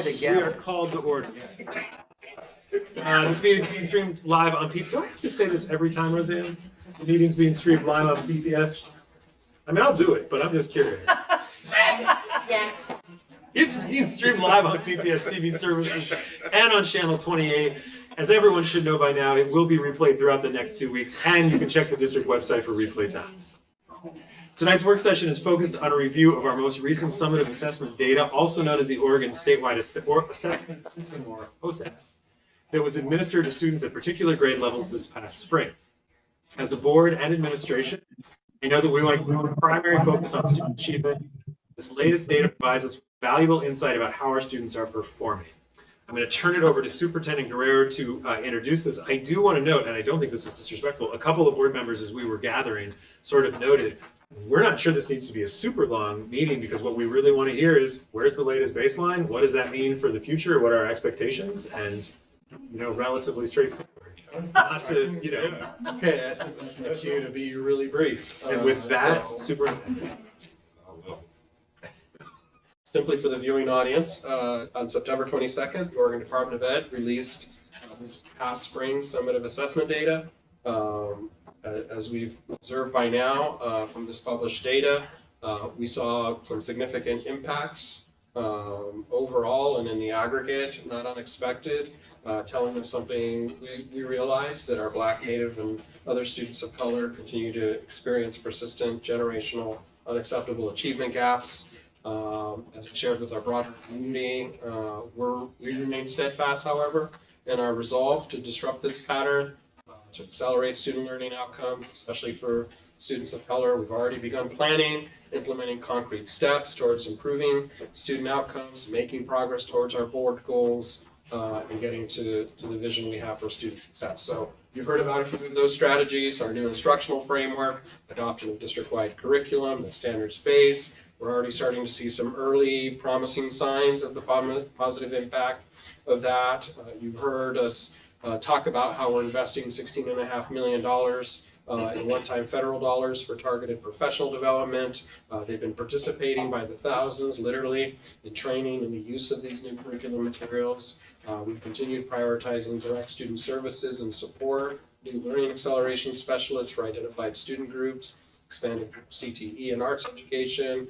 the We gavel. are called to order. This meeting is being streamed live on PPS. Do I have to say this every time, Roseanne? The meeting's being streamed live on PPS? I mean, I'll do it, but I'm just curious. Yes. It's being streamed live on PPS TV services and on Channel 28. As everyone should know by now, it will be replayed throughout the next 2 weeks, and you can check the district website for replay times. Tonight's work session is focused on a review of our most recent summative assessment data, also known as the Oregon Statewide Assessment System, or OSAS, that was administered to students at particular grade levels this past spring. As a board and administration, I know that we want to primary focus on student achievement. This latest data provides us valuable insight about how our students are performing. I'm going to turn it over to Superintendent Guerrero to introduce this. I do want to note, and I don't think this was disrespectful, a couple of board members as we were gathering sort of noted, we're not sure this needs to be a super long meeting because what we really want to hear is where's the latest baseline? What does that mean for the future? What are our expectations? And, you know, relatively straightforward. Not to, you know. Okay, I think that's my cue to be really brief. And with that, Superintendent. Simply for the viewing audience, on September 22nd, the Oregon Department of Ed released this past spring summative assessment data. As we've observed by now from this published data, we saw some significant impacts overall and in the aggregate, not unexpected, telling us something we realized that our Black, Native, and other students of color continue to experience persistent, generational, unacceptable achievement gaps. As we shared with our broader community, we remain steadfast, however, in our resolve to disrupt this pattern, to accelerate student learning outcomes, especially for students of color. We've already begun planning, implementing concrete steps towards improving student outcomes, making progress towards our board goals, and getting to the vision we have for student success. So you've heard about a few of those strategies, our new instructional framework, adoption of district-wide curriculum, the standards-based. We're already starting to see some early promising signs of the positive impact of that. You've heard us talk about how we're investing $16.5 million in one-time federal dollars for targeted professional development. They've been participating by the thousands, literally, in training and the use of these new curriculum materials. We've continued prioritizing direct student services and support, new learning acceleration specialists for identified student groups, expanding CTE and arts education,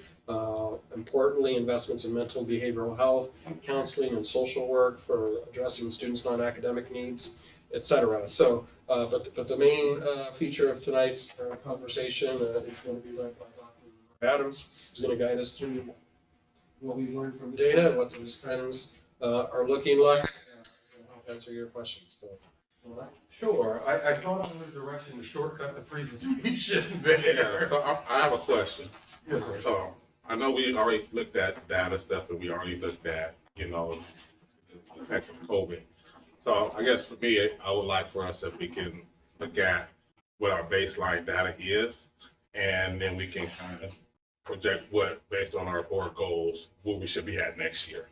importantly, investments in mental and behavioral health, counseling and social work for addressing students' non-academic needs, etc. So, but the main feature of tonight's conversation is going to be led by Dr. Adams, who's going to guide us through what we've learned from the data and what those trends are looking like, and help answer your questions. So, Sure. I thought I wanted a direction to shortcut the presentation there. So I have a question. Yes, sir. So I know we already looked at data stuff and we already looked at, you know, the effects of COVID. So I guess for me, I would like for us if we can look at what our baseline data is, and then we can kind of project what, based on our board goals, what we should be at next year.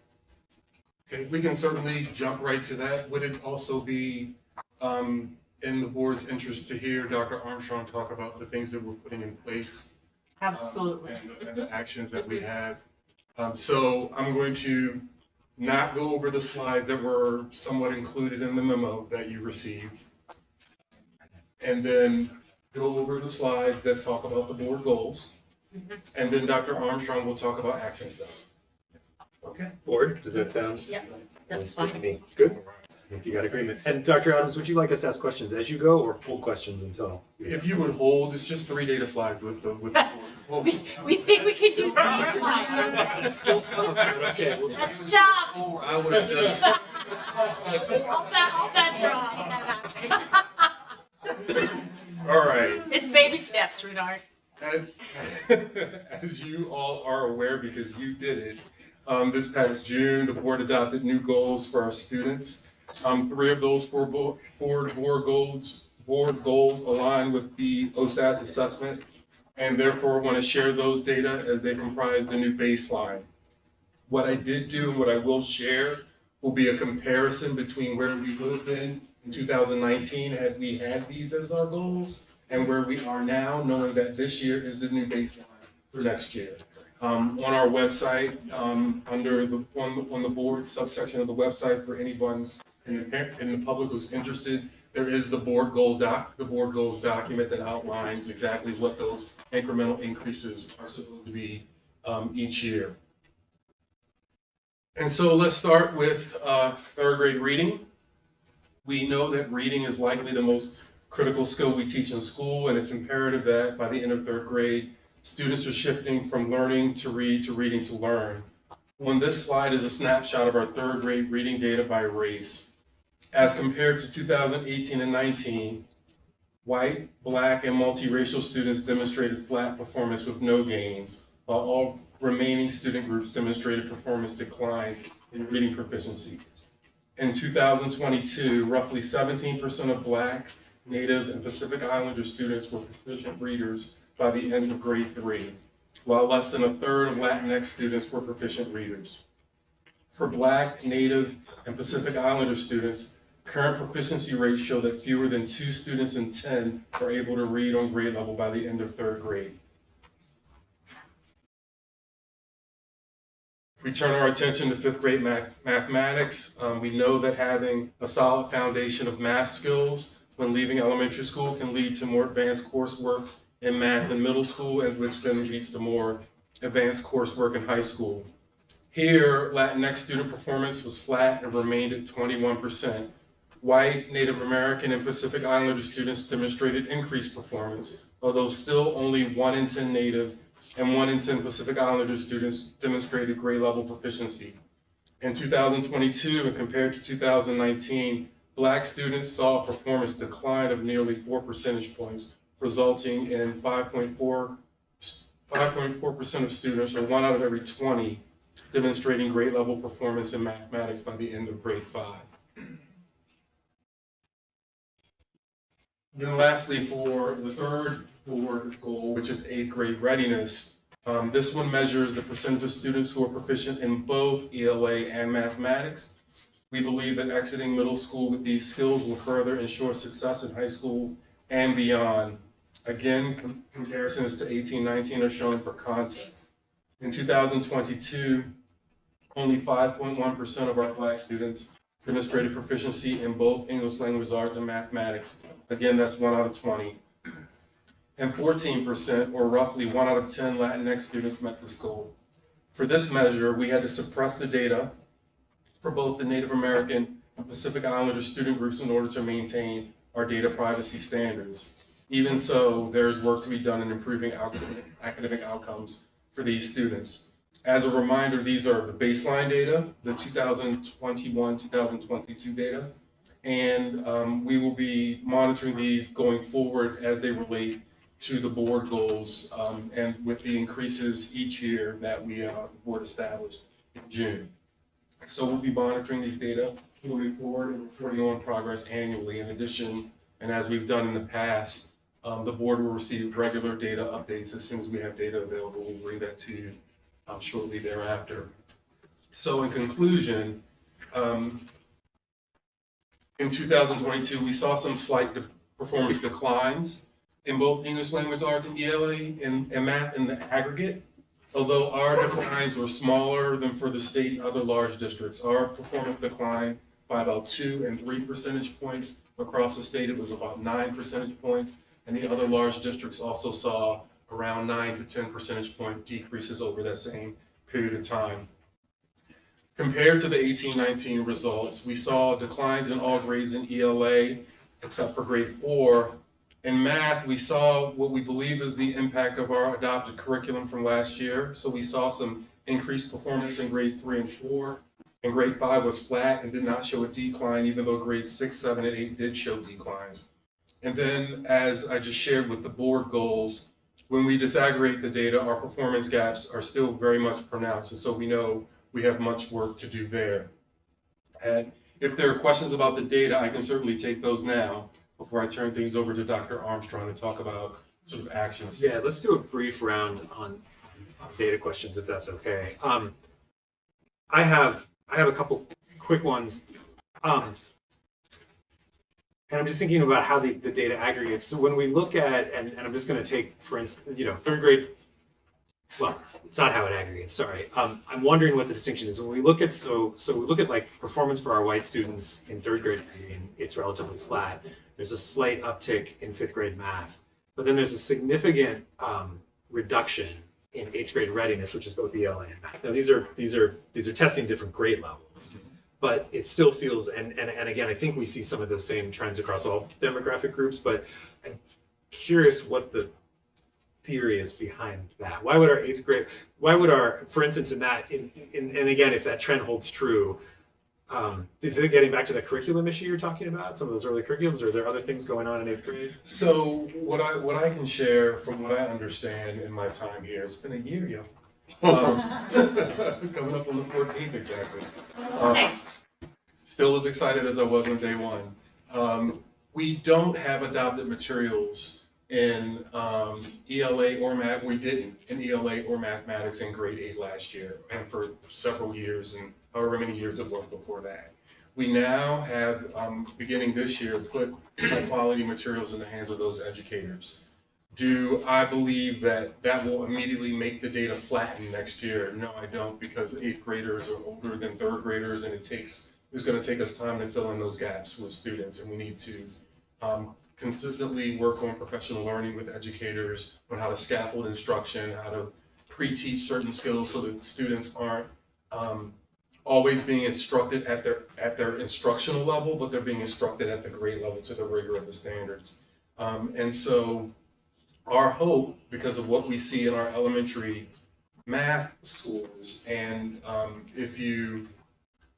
Okay, we can certainly jump right to that. Would it also be in the board's interest to hear Dr. Armstrong talk about the things that we're putting in place? Absolutely. And the actions that we have. So I'm going to not go over the slides that were somewhat included in the memo that you received. And then go over the slides that talk about the board goals. And then Dr. Armstrong will talk about action steps. Okay. Board, does that sound? Yep, that's good to fine. me. Good. I think you got agreement. And Dr. Adams, would you like us to ask questions as you go or hold questions until? If you would hold, it's just 3 data slides with the board. We think we could do 3 slides. That's still tough, but okay. We'll try. That's tough. I would have just, I'll back. all right. It's baby steps, Renard. As you all are aware, because you did it, this past June, the board adopted new goals for our students. 3 of those four board goals align with the OSAS assessment, and therefore want to share those data as they comprise the new baseline. What I did do and what I will share will be a comparison between where we would have been in 2019 had we had these as our goals, and where we are now, knowing that this year is the new baseline for next year. On our website, under on the board subsection of the website for anyone in the public who's interested, there is the board goals document that outlines exactly what those incremental increases are supposed to be each year. And so let's start with third grade reading. We know that reading is likely the most critical skill we teach in school, and it's imperative that by the end of third grade, students are shifting from learning to read to reading to learn. On this slide is a snapshot of our third grade reading data by race. As compared to 2018 and 19, white, black, and multiracial students demonstrated flat performance with no gains, while all remaining student groups demonstrated performance declines in reading proficiency. In 2022, roughly 17% of Black, Native, and Pacific Islander students were proficient readers by the end of grade 3, while less than a third of Latinx students were proficient readers. For Black, Native, and Pacific Islander students, current proficiency rates show that fewer than 2 students in 10 are able to read on grade level by the end of third grade. If we turn our attention to fifth grade mathematics, we know that having a solid foundation of math skills when leaving elementary school can lead to more advanced coursework in math in middle school, and which then leads to more advanced coursework in high school. Here, Latinx student performance was flat and remained at 21%. White, Native American, and Pacific Islander students demonstrated increased performance, although still only 1 in 10 Native and 1 in 10 Pacific Islander students demonstrated grade level proficiency. In 2022 and compared to 2019, Black students saw a performance decline of nearly 4 percentage points, resulting in 5.4% of students, or 1 out of every 20, demonstrating grade level performance in mathematics by the end of grade 5. Then lastly, for the third board goal, which is 8th grade readiness, this one measures the percentage of students who are proficient in both ELA and mathematics. We believe that exiting middle school with these skills will further ensure success in high school and beyond. Again, comparisons to 18-19 are shown for context. In 2022, only 5.1% of our Black students demonstrated proficiency in both English language arts and mathematics. Again, that's 1 out of 20. And 14%, or roughly 1 out of 10 Latinx students met this goal. For this measure, we had to suppress the data for both the Native American and Pacific Islander student groups in order to maintain our data privacy standards. Even so, there is work to be done in improving academic outcomes for these students. As a reminder, these are the baseline data, the 2021-2022 data, and we will be monitoring these going forward as they relate to the board goals and with the increases each year that the board established in June. So we'll be monitoring these data moving forward and reporting on progress annually. In addition, and as we've done in the past, the board will receive regular data updates as soon as we have data available. We'll bring that to you shortly thereafter. So in conclusion, in 2022, we saw some slight performance declines in both English language arts and ELA and math in the aggregate. Although our declines were smaller than for the state and other large districts, our performance declined by about 2 and 3 percentage points. Across the state, it was about 9 percentage points, and the other large districts also saw around 9 to 10 percentage point decreases over that same period of time. Compared to the 18-19 results, we saw declines in all grades in ELA, except for grade 4. In math, we saw what we believe is the impact of our adopted curriculum from last year. So we saw some increased performance in grades 3 and 4. And grade 5 was flat and did not show a decline, even though grades 6, 7, and 8 did show declines. And then, as I just shared with the board goals, when we disaggregate the data, our performance gaps are still very much pronounced. And so we know we have much work to do there. And if there are questions about the data, I can certainly take those now before I turn things over to Dr. Armstrong to talk about sort of actions. Yeah, let's do a brief round on data questions, if that's okay. I have a couple quick ones. And I'm just thinking about how the data aggregates. So when we look at, and I'm just going to take, for instance, third grade well, it's not how it aggregates, sorry. I'm wondering what the distinction is. When we look at, so we look at like performance for our white students in third grade reading, it's relatively flat. There's a slight uptick in fifth grade math, but then there's a significant reduction in eighth grade readiness, which is both ELA and math. Now these are testing different grade levels, but it still feels, and again, I think we see some of those same trends across all demographic groups, but I'm curious what the theory is behind that. Why would our eighth grade, for instance, and again, if that trend holds true, is it getting back to the curriculum issue you're talking about, some of those early curriculums, or are there other things going on in eighth grade? So what I can share from what I understand in my time here, it's been a year, yo. Coming up on the 14th exactly. Thanks. Still as excited as I was on day one. We don't have adopted materials in ELA or math. We didn't in ELA or mathematics in grade 8 last year, and for several years, and however many years it was before that. We now have, beginning this year, put high quality materials in the hands of those educators. Do I believe that that will immediately make the data flatten next year? No, I don't, because eighth graders are older than third graders, and it's going to take us time to fill in those gaps with students, and we need to consistently work on professional learning with educators on how to scaffold instruction, how to pre-teach certain skills so that students aren't always being instructed at their instructional level, but they're being instructed at the grade level to the rigor of the standards. And so our hope, because of what we see in our elementary math schools, and if you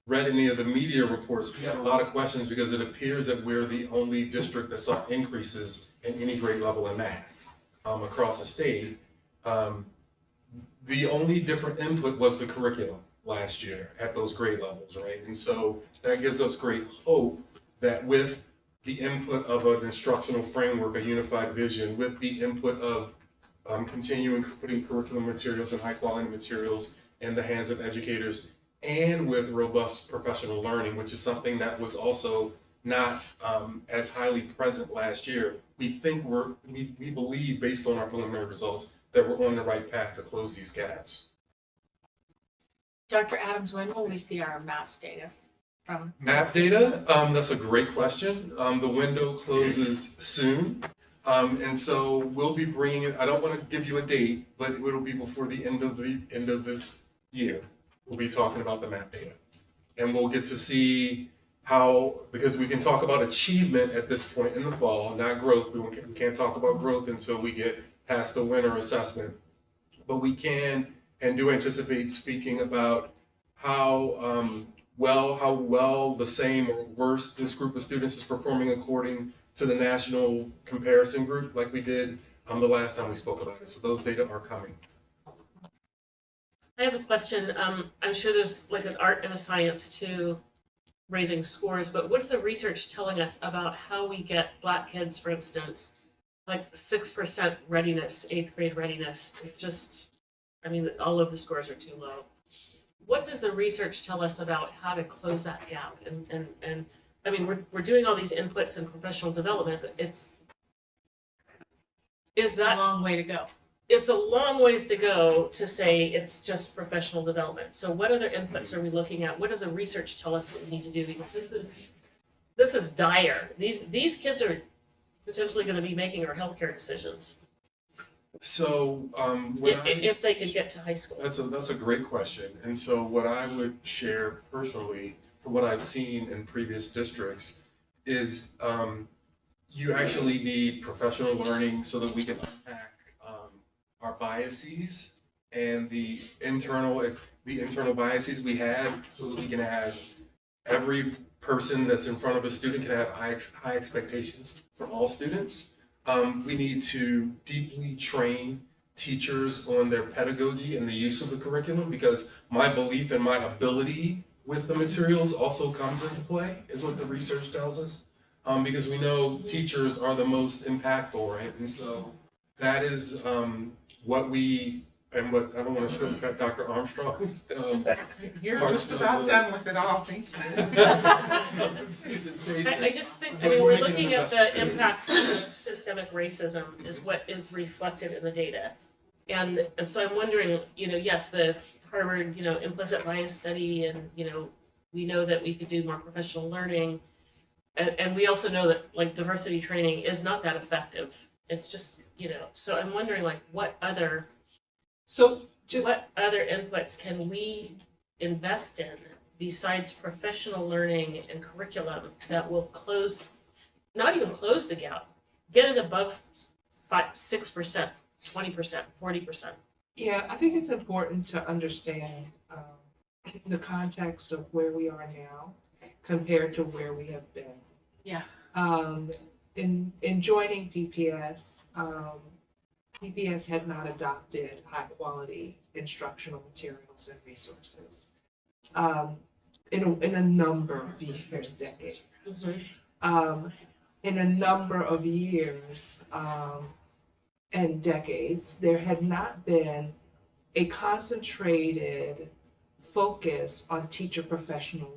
read any of the media reports, we have a lot of questions because it appears that we're the only district that saw increases in any grade level in math across the state. The only different input was the curriculum last year at those grade levels, right? And so that gives us great hope that with the input of an instructional framework, a unified vision, with the input of continuing putting curriculum materials and high quality materials in the hands of educators, and with robust professional learning, which is something that was also not as highly present last year. We think we believe, based on our preliminary results, that we're on the right path to close these gaps. Dr. Adams, when will we see our MAPS data from? Map data, that's a great question. The window closes soon. And so we'll be bringing it, I don't want to give you a date, but it'll be before the end of this year. We'll be talking about the map data. And we'll get to see how, because we can talk about achievement at this point in the fall, not growth. We can't talk about growth until we get past the winter assessment. But we can and do anticipate speaking about how well the same or worse this group of students is performing according to the national comparison group, like we did the last time we spoke about it. So those data are coming. I have a question. I'm sure there's like an art and a science to raising scores, but what is the research telling us about how we get Black kids, for instance, like 6% readiness, 8th grade readiness? It's just, I mean, all of the scores are too low. What does the research tell us about how to close that gap? And I mean, we're doing all these inputs in professional development, but is that a long way to go? It's a long ways to go to say it's just professional development. So what other inputs are we looking at? What does the research tell us that we need to do? Because this is dire. These kids are potentially going to be making our healthcare decisions. So if they could get to high school. That's a great question. And so what I would share personally from what I've seen in previous districts is you actually need professional learning so that we can unpack our biases and the internal biases we have, so that we can have every person that's in front of a student can have high expectations for all students. We need to deeply train teachers on their pedagogy and the use of the curriculum, because my belief and my ability with the materials also comes into play, is what the research tells us. Because we know teachers are the most impactful, right? And so that is what we, and what, I don't want to shortcut Dr. Armstrong's You're just about done with it all, thank you. I just think, I mean, we're looking at the impacts of systemic racism is what is reflected in the data. And so I'm wondering, yes, the Harvard, implicit bias study, and, we know that we could do more professional learning. And we also know that like diversity training is not that effective. It's just, so I'm wondering like what other inputs can we invest in besides professional learning and curriculum that will not even close the gap, get it above 6%, 20%, 40%. Yeah, I think it's important to understand the context of where we are now compared to where we have been. Yeah. In joining PPS, PPS had not adopted high quality instructional materials and resources in a number of years, decades. In a number of years and decades, there had not been a concentrated focus on teacher professional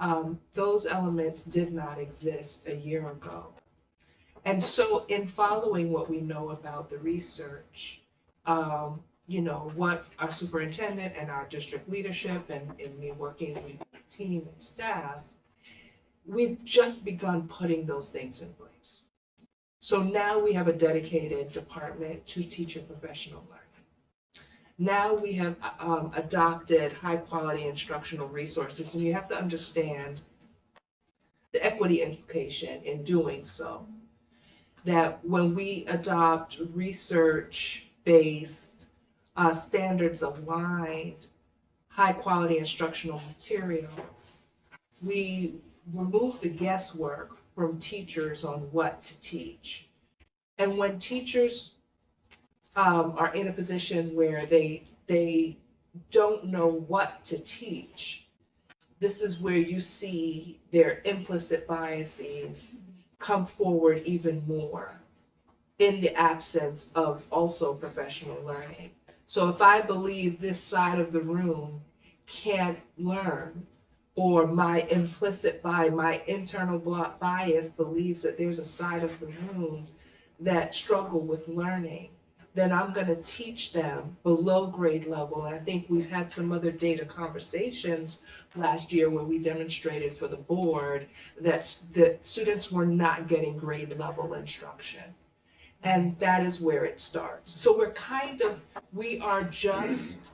learning. Those elements did not exist a year ago. And so in following what we know about the research, what our superintendent and our district leadership and me working with the team and staff, we've just begun putting those things in place. So now we have a dedicated department to teacher professional learning. Now we have adopted high quality instructional resources, and you have to understand the equity implication in doing so. That when we adopt research-based, standards-aligned, high-quality instructional materials, we remove the guesswork from teachers on what to teach. And when teachers are in a position where they don't know what to teach, this is where you see their implicit biases come forward even more in the absence of also professional learning. So if I believe this side of the room can't learn, or my internal bias believes that there's a side of the room that struggle with learning, then I'm going to teach them below grade level. And I think we've had some other data conversations last year where we demonstrated for the board that students were not getting grade level instruction. And that is where it starts. So we are just,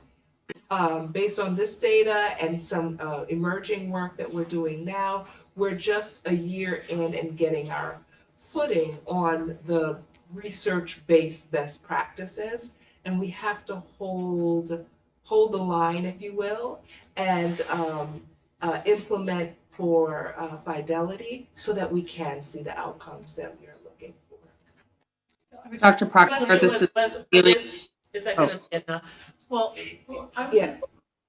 based on this data and some emerging work that we're doing now, we're just a year in and getting our footing on the research-based best practices, and we have to hold the line, if you will, and implement for fidelity so that we can see the outcomes that we are looking for. Dr. Proctor, this is really. Is that going to be enough? Well, I would Yes.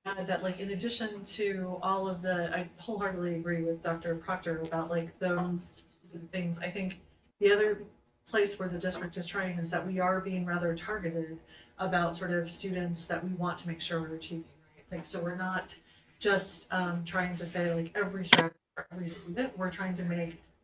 add that, like, in addition to all of I wholeheartedly agree with Dr. Proctor about like those specific things. I think the other place where the district is trying is that we are being rather targeted about sort of students that we want to make sure we're achieving, right? Like, so we're not just trying to say like every strategy for every student. We're trying to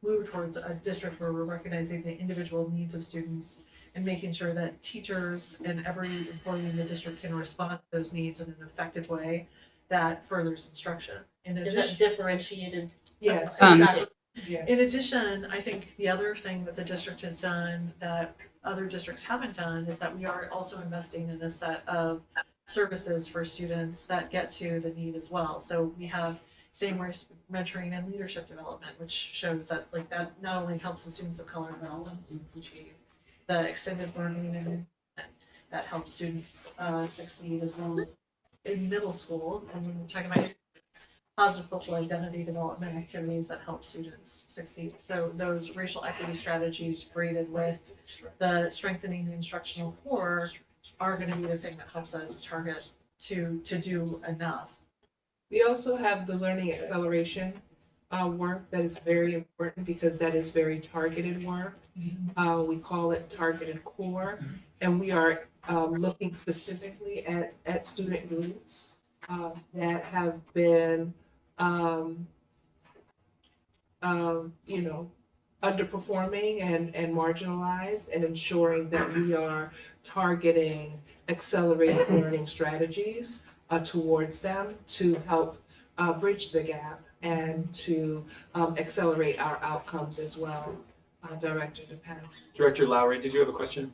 move towards a district where we're recognizing the individual needs of students and making sure that teachers and every employee in the district can respond to those needs in an effective way that furthers instruction. Is that differentiated? Yes. Exactly. Yes. In addition, I think the other thing that the district has done that other districts haven't done is that we are also investing in a set of services for students that get to the need as well. So we have same-race mentoring and leadership development, which shows that like that not only helps the students of color, but all the students achieve the extended learning and that helps students succeed, as well as in middle school. And when we're talking about positive cultural identity development activities that help students succeed. So those racial equity strategies braided with the strengthening the instructional core are going to be the thing that helps us target to do enough. We also have the learning acceleration work that is very important because that is very targeted work. We call it targeted core, and we are looking specifically at student groups that have been underperforming and marginalized, and ensuring that we are targeting accelerated learning strategies towards them to help bridge the gap and to accelerate our outcomes as well. Director DePass. Director Lowry, did you have a question?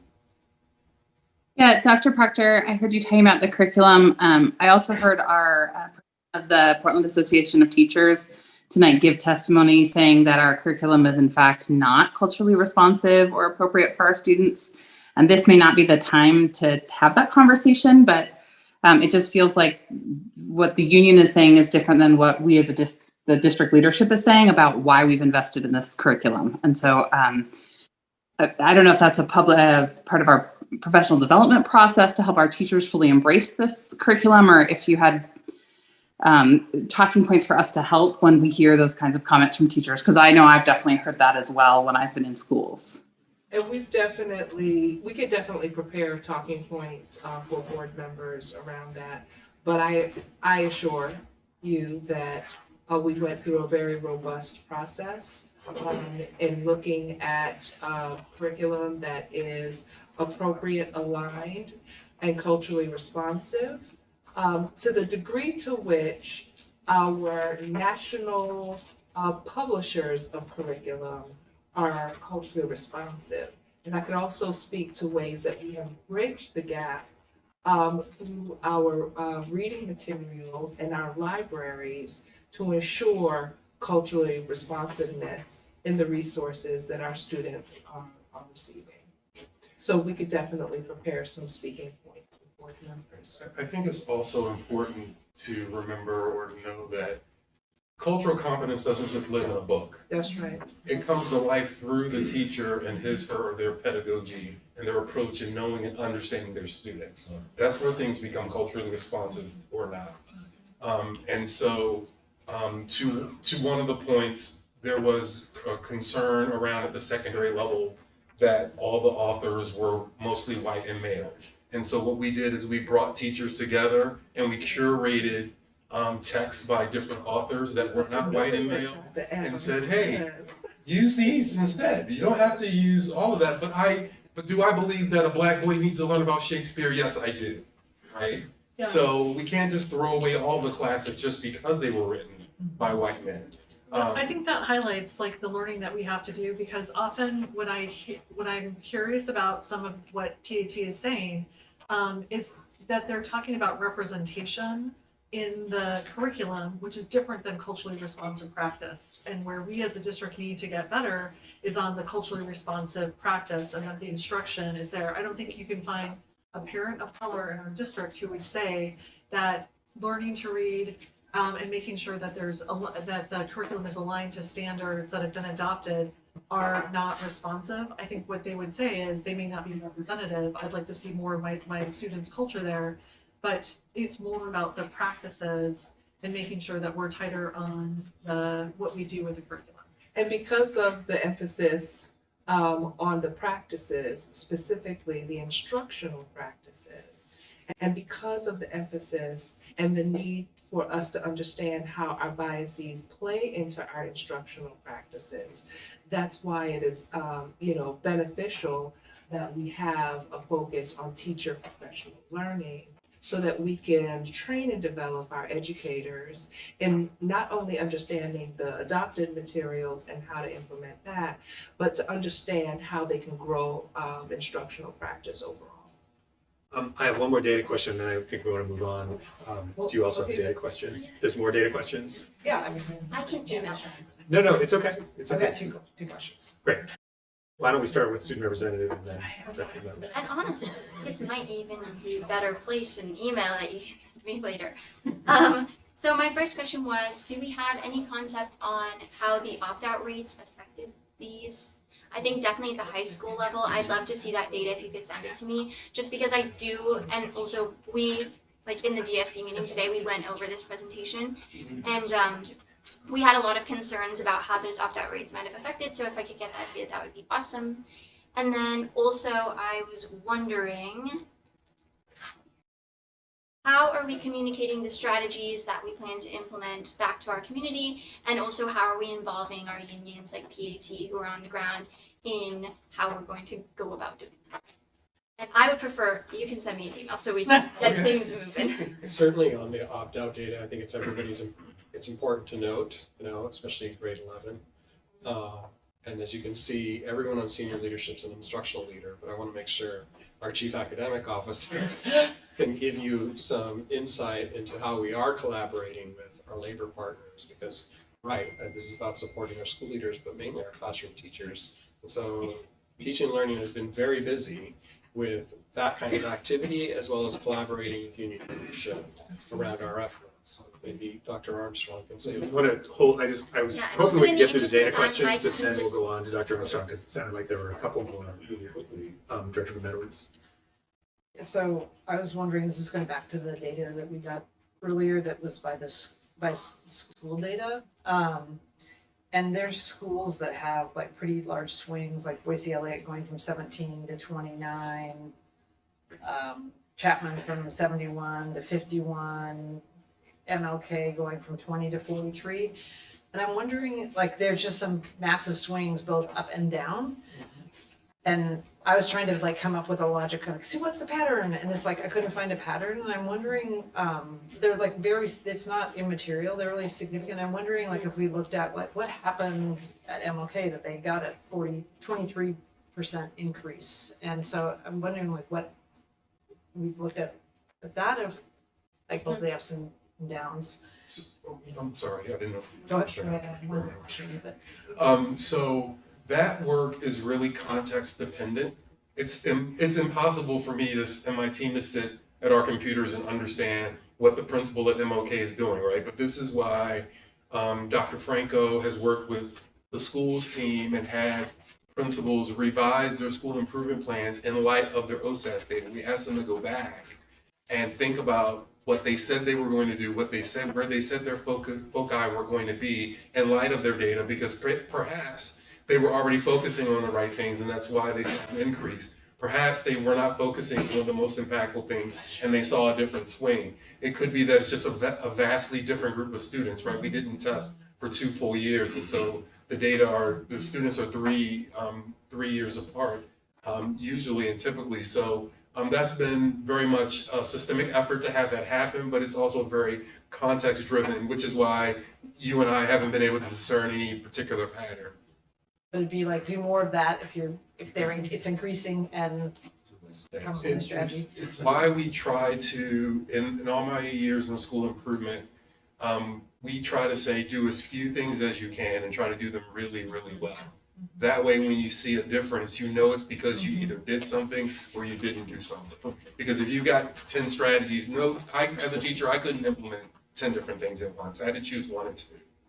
Yeah, Dr. Proctor, I heard you talking about the curriculum. I also heard our of the Portland Association of Teachers tonight give testimony saying that our curriculum is in fact not culturally responsive or appropriate for our students. And this may not be the time to have that conversation, but it just feels like what the union is saying is different than what we as the district leadership is saying about why we've invested in this curriculum. And so I don't know if that's a public part of our professional development process to help our teachers fully embrace this curriculum, or if you had talking points for us to help when we hear those kinds of comments from teachers, because I know I've definitely heard that as well when I've been in schools. And we could definitely prepare talking points for board members around that. But I assure you that we went through a very robust process in looking at curriculum that is appropriate, aligned, and culturally responsive. To the degree to which our national publishers of curriculum are culturally responsive. And I could also speak to ways that we have bridged the gap through our reading materials and our libraries to ensure culturally responsiveness in the resources that our students are receiving. So we could definitely prepare some speaking points for board members. I think it's also important to remember or know that cultural competence doesn't just live in a book. That's right. It comes to life through the teacher and his, her, or their pedagogy and their approach in knowing and understanding their students. That's where things become culturally responsive or not. And so to one of the points, there was a concern around at the secondary level that all the authors were mostly white and male. And so what we did is we brought teachers together and we curated texts by different authors that were not white and male and said, hey, use these instead. You don't have to use all of that. But do I believe that a black boy needs to learn about Shakespeare? Yes, I do. Right? Yeah. So we can't just throw away all the classics just because they were written by white men. I think that highlights like the learning that we have to do, because often when I'm curious about some of what PAT is saying, is that they're talking about representation in the curriculum, which is different than culturally responsive practice. And where we as a district need to get better is on the culturally responsive practice, and that the instruction is there. I don't think you can find a parent of color in our district who would say that learning to read and making sure that that the curriculum is aligned to standards that have been adopted are not responsive. I think what they would say is they may not be representative. I'd like to see more of my students' culture there, but it's more about the practices and making sure that we're tighter on what we do with the curriculum. And because of the emphasis on the practices, specifically the instructional practices, and because of the emphasis and the need for us to understand how our biases play into our instructional practices, that's why it is beneficial that we have a focus on teacher professional learning, so that we can train and develop our educators in not only understanding the adopted materials and how to implement that, but to understand how they can grow instructional practice overall. I have one more data question, then I think we want to move on. Do you also have a data question? There's more data questions? Yeah, I mean. I can email. No, it's okay. It's I've got okay. two questions. Great. Why don't we start with student representative and then deputy member? And honestly, this might even be better placed in an email that you can send to me later. So my first question was, do we have any concept on how the opt-out rates affected these? I think definitely at the high school level, I'd love to see that data if you could send it to me, just because I do, and also we, like in the DSC meeting today, we went over this presentation, and we had a lot of concerns about how those opt-out rates might have affected, so if I could get that data, that would be awesome. And then also I was wondering, how are we communicating the strategies that we plan to implement back to our community, and also how are we involving our unions like PAT who are on the ground in how we're going to go about doing that. And I would prefer you can send me an email so we can get things moving. Certainly on the opt-out data, I think it's it's important to note, especially grade 11. And as you can see, everyone on senior leadership is an instructional leader, but I want to make sure our chief academic officer can give you some insight into how we are collaborating with our labor partners, because, this is about supporting our school leaders, but mainly our classroom teachers. And so teaching and learning has been very busy with that kind of activity, as well as collaborating with union leadership around our efforts. So maybe Dr. Armstrong can say. I want to hold, I was Yeah, hoping also we in could the get through the interest of data time, questions I and can then we'll just- go on to Dr. Armstrong, because it sounded like there were a couple going on really quickly. Director Medowitz. So I was wondering, this is going back to the data that we got earlier that was by school data. And there's schools that have like pretty large swings, like Boise Elliott going from 17 to 29, Chapman from 71 to 51, MLK going from 20 to 43. And I'm wondering, like, there's just some massive swings both up and down. And I was trying to like come up with a logic, like, see what's the pattern? And it's like I couldn't find a pattern. And I'm wondering, they're like it's not immaterial, they're really significant. I'm wondering like if we looked at like what happened at MLK that they got a 23% increase. And so I'm wondering like what we've looked at that of like both the ups and downs. I'm sorry, I didn't know. Go ahead. So that work is really context dependent. It's impossible for me and my team to sit at our computers and understand what the principal at MLK is doing, right? But this is why Dr. Franco has worked with the schools team and had principals revise their school improvement plans in light of their OSAS data. We asked them to go back and think about what they said they were going to do, where they said their foci were going to be in light of their data, because perhaps they were already focusing on the right things, and that's why they saw an increase. Perhaps they were not focusing on the most impactful things, and they saw a different swing. It could be that it's just a vastly different group of students, right? We didn't test for 2 full years, and so the students are 3 years apart, usually and typically. So that's been very much a systemic effort to have that happen, but it's also very context driven, which is why you and I haven't been able to discern any particular pattern. It'd be like do more of that if it's increasing and comes in the strategy. It's why we try to, in all my years in school improvement, we try to say do as few things as you can and try to do them really, really well. That way, when you see a difference, you know it's because you either did something or you didn't do something. Because if you got 10 strategies, as a teacher, I couldn't implement 10 different things at once. I had to choose 1 or 2.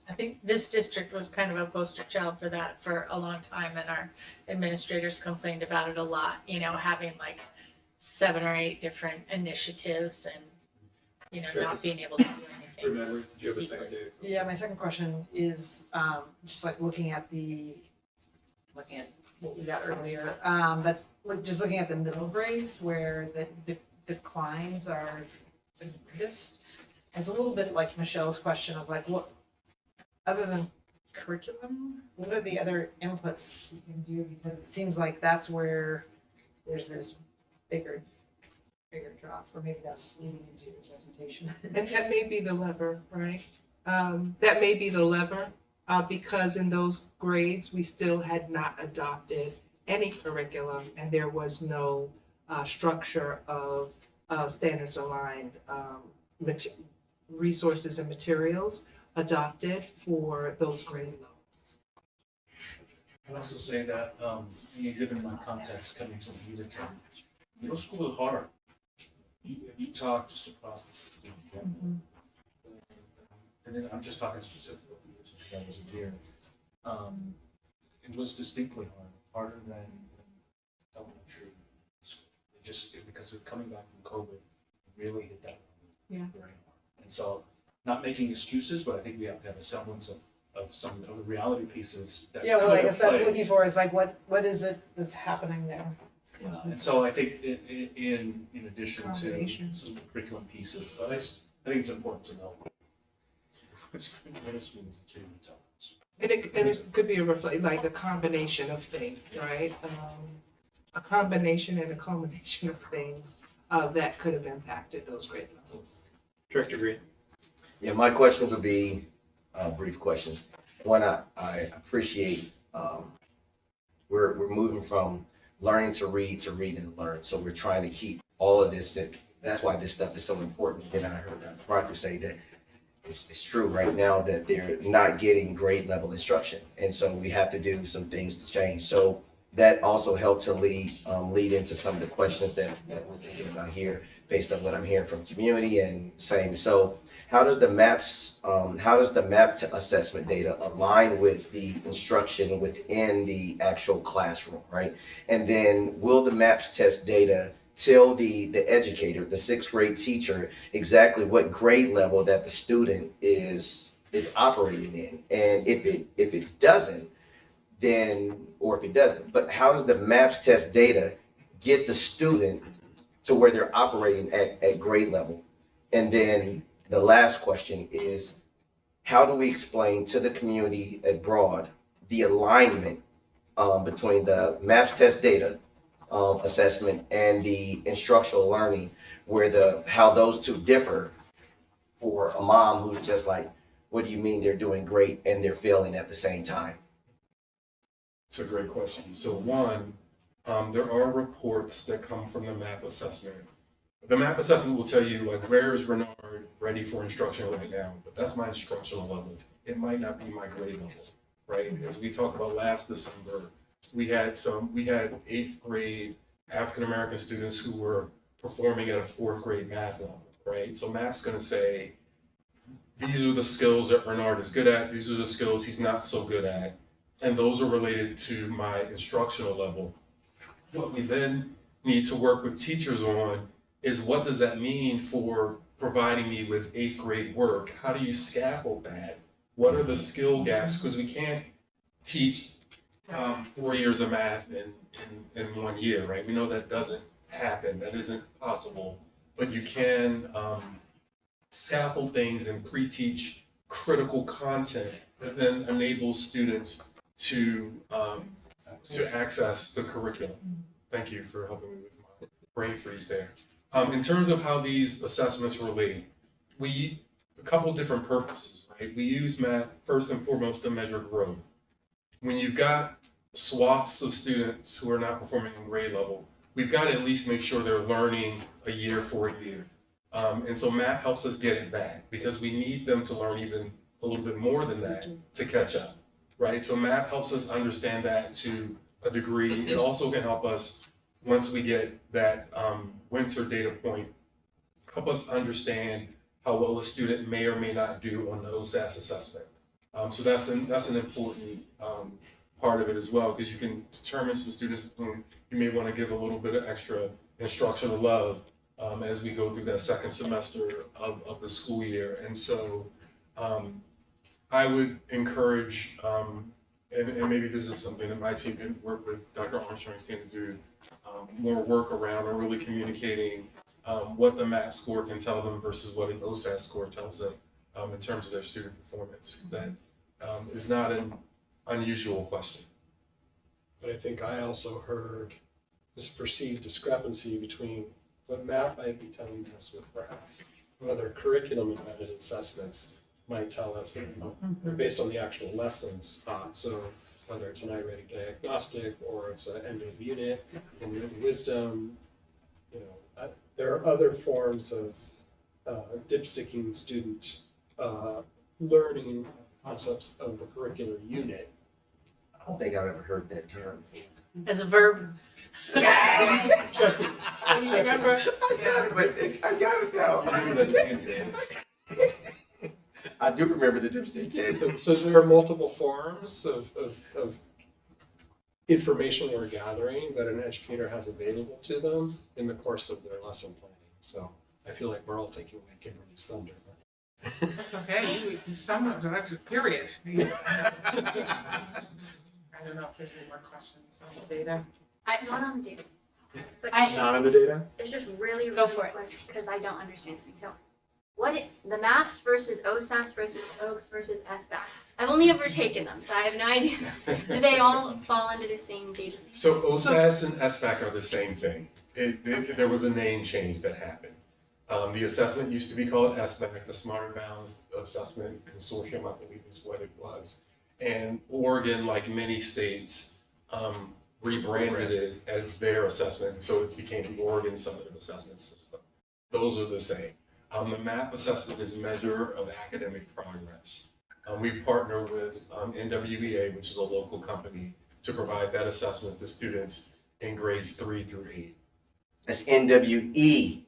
I think this district was kind of a poster child for that for a long time, and our administrators complained about it a lot, having like 7 or 8 different initiatives and, not being able to do anything. Remember, did you have a second, Dave? Yeah, my second question is just like looking at what we got earlier, but just looking at the middle grades where the declines are the greatest. It's a little bit like Michelle's question of like what, other than curriculum, what are the other inputs you can do? Because it seems like that's where there's this bigger drop, or maybe that's leading into your presentation. And that may be the lever, right? That may be the lever, because in those grades, we still had not adopted any curriculum, and there was no structure of standards aligned resources and materials adopted for those grade levels. I'd also say that, given my context coming from either term, middle school is hard. You talk just across the system. And I'm just talking specifically because I wasn't here. It was distinctly harder than elementary school. Because of coming back from COVID, it really hit that very hard. And so, not making excuses, but I think we have to have a semblance of some of the reality pieces that Yeah, well, I guess could what I'm play. looking for is like what is it that's happening there? And so I think in addition to Combination. some curriculum pieces, but I think it's important to know. Middle school is extremely tough. And it could be like a combination of things, right? A combination and a culmination of things that could have impacted those grade levels. Director Green. Yeah, my questions will be brief questions. One, I appreciate we're moving from learning to read and learn. So we're trying to keep all of this. That's why this stuff is so important. And I heard Dr. Proctor say that it's true right now that they're not getting grade level instruction. And so we have to do some things to change. So that also helped to lead into some of the questions that we're thinking about here based on what I'm hearing from community and saying. So how does the mapped assessment data align with the instruction within the actual classroom, right? And then will the MAPS test data tell the educator, the sixth grade teacher, exactly what grade level that the student is operating in? And if it doesn't, then, or if it doesn't, but how does the MAPS test data get the student to where they're operating at grade level? And then the last question is, how do we explain to the community abroad the alignment between the MAPS test data assessment and the instructional learning, where how those two differ for a mom who's just like, what do you mean they're doing great and they're failing at the same time? It's a great question. So one, there are reports that come from the MAP assessment. The MAP assessment will tell you, like, where is Renard ready for instruction right now? But that's my instructional level. It might not be my grade level, right? As we talked about last December, we had 8th grade African-American students who were performing at a 4th grade math level, right? So MAP's gonna say, these are the skills that Renard is good at, these are the skills he's not so good at, and those are related to my instructional level. What we then need to work with teachers on is, what does that mean for providing me with 8th grade work? How do you scaffold that? What are the skill gaps? Because we can't teach 4 years of math in 1 year, right? We know that doesn't happen, that isn't possible, but you can scaffold things and pre-teach critical content that then enables students to access the curriculum. Thank you for helping me with my brain freeze there. In terms of how these assessments relate, a couple different purposes, right? We use math first and foremost to measure growth. When you've got swaths of students who are not performing in grade level, we've got to at least make sure they're learning a year for a year. And so MAP helps us get it back, because we need them to learn even a little bit more than that to catch up, right? So MAP helps us understand that to a degree. It also can help us, once we get that winter data point, help us understand how well a student may or may not do on the OSAS assessment. So that's an important part of it as well, because you can determine some students whom you may want to give a little bit of extra instructional love as we go through that second semester of the school year. And so I would encourage, and maybe this is something that my team can work with Dr. Armstrong's team to do, more work around, or really communicating what the MAP score can tell them versus what an OSAS score tells them in terms of their student performance. That is not an unusual question. But I think I also heard this perceived discrepancy between what MAP might be telling us with perhaps what other curriculum embedded assessments might tell us that they're based on the actual lessons taught. So whether it's an I-rated diagnostic or it's an end of unit in written wisdom, there are other forms of dipsticking student learning concepts of the curricular unit. I don't think I've ever heard that term before. As a verb. Check it. You remember? I got it now. I do remember the dipstick game. So there are multiple forms of information we're gathering that an educator has available to them in the course of their lesson planning. So I feel like we're all taking away Kimberly's thunder. That's okay, you just sum up, that's a period. I don't know if there's any more questions on the data. Not on the data. But Not on the data? it's just really, Go really for it. quick, because I don't understand it. So, what is the MAPS versus OSAS versus OAKS versus SBAC? I've only ever taken them, so I have no idea. Do they all fall under the same database? So OSAS and SBAC are the same thing. There was a name change that happened. The assessment used to be called SBAC, the Smarter Balanced Assessment Consortium, I believe is what it was. And Oregon, like many states, rebranded it as their assessment, so it became the Oregon Summative Assessment System. Those are the same. The MAP assessment is a measure of academic progress. We partner with NWEA, which is a local company, to provide that assessment to students in grades 3 through 8. That's NWEA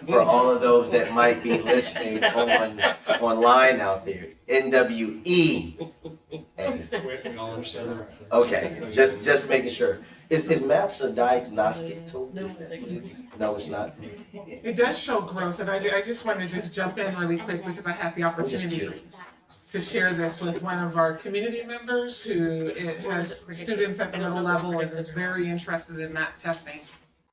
for all of those that might be listening online out there. NWEA. We all understand the reference. Okay, just making sure. Is MAPS a diagnostic tool? No, it's not. It does show growth, and I just wanted to just jump in really quick because I had the opportunity to share this with one of our community members who has students at the middle level and is very interested in MAP testing.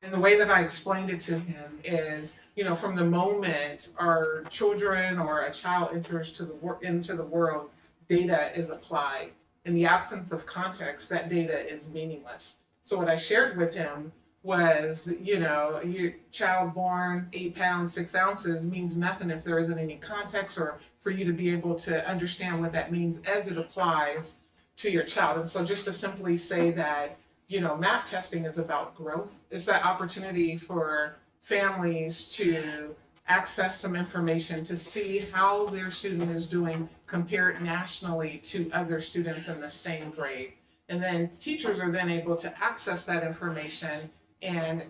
And the way that I explained it to him is, from the moment our children or a child enters into the world, data is applied. In the absence of context, that data is meaningless. So what I shared with him was, your child born 8 pounds, 6 ounces means nothing if there isn't any context or for you to be able to understand what that means as it applies to your child. And so just to simply say that, MAP testing is about growth. It's that opportunity for families to access some information to see how their student is doing compared nationally to other students in the same grade. And then teachers are then able to access that information and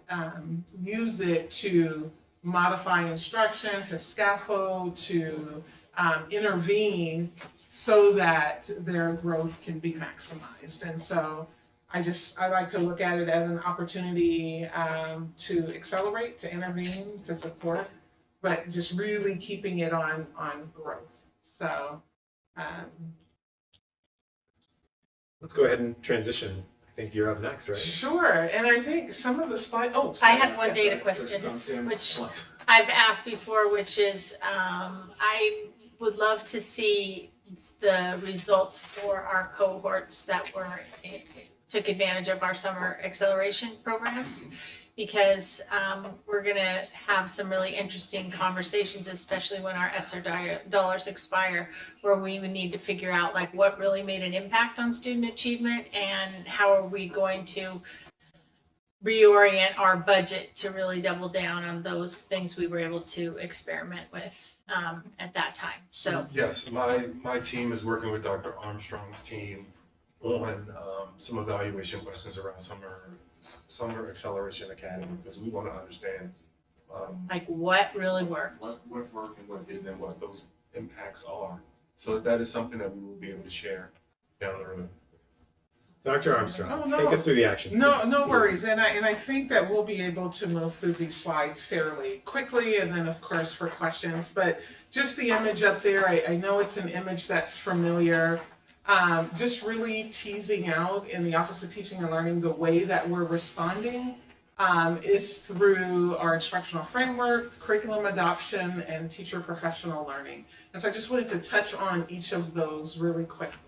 use it to modify instruction, to scaffold, to intervene so that their growth can be maximized. And so I like to look at it as an opportunity to accelerate, to intervene, to support, but just really keeping it on growth. So Let's go ahead and transition. I think you're up next, right? sure, and I think some of the slides. Oh, I sorry. had one data question, which I've asked before, which is, I would love to see the results for our cohorts that took advantage of our summer acceleration programs, because we're gonna have some really interesting conversations, especially when our ESSER dollars expire, where we would need to figure out like what really made an impact on student achievement and how are we going to reorient our budget to really double down on those things we were able to experiment with at that time. So Yes, my team is working with Dr. Armstrong's team on some evaluation questions around Summer Acceleration Academy, because we want to understand like what really worked. what worked and what didn't, and what those impacts are. So that is something that we will be able to share down the road. Dr. Armstrong, Oh, no. take us through the action No steps, worries, please. and I think that we'll be able to move through these slides fairly quickly, and then of course for questions. But just the image up there, I know it's an image that's familiar. Just really teasing out in the Office of Teaching and Learning the way that we're responding is through our instructional framework, curriculum adoption, and teacher professional learning. And so I just wanted to touch on each of those really quickly.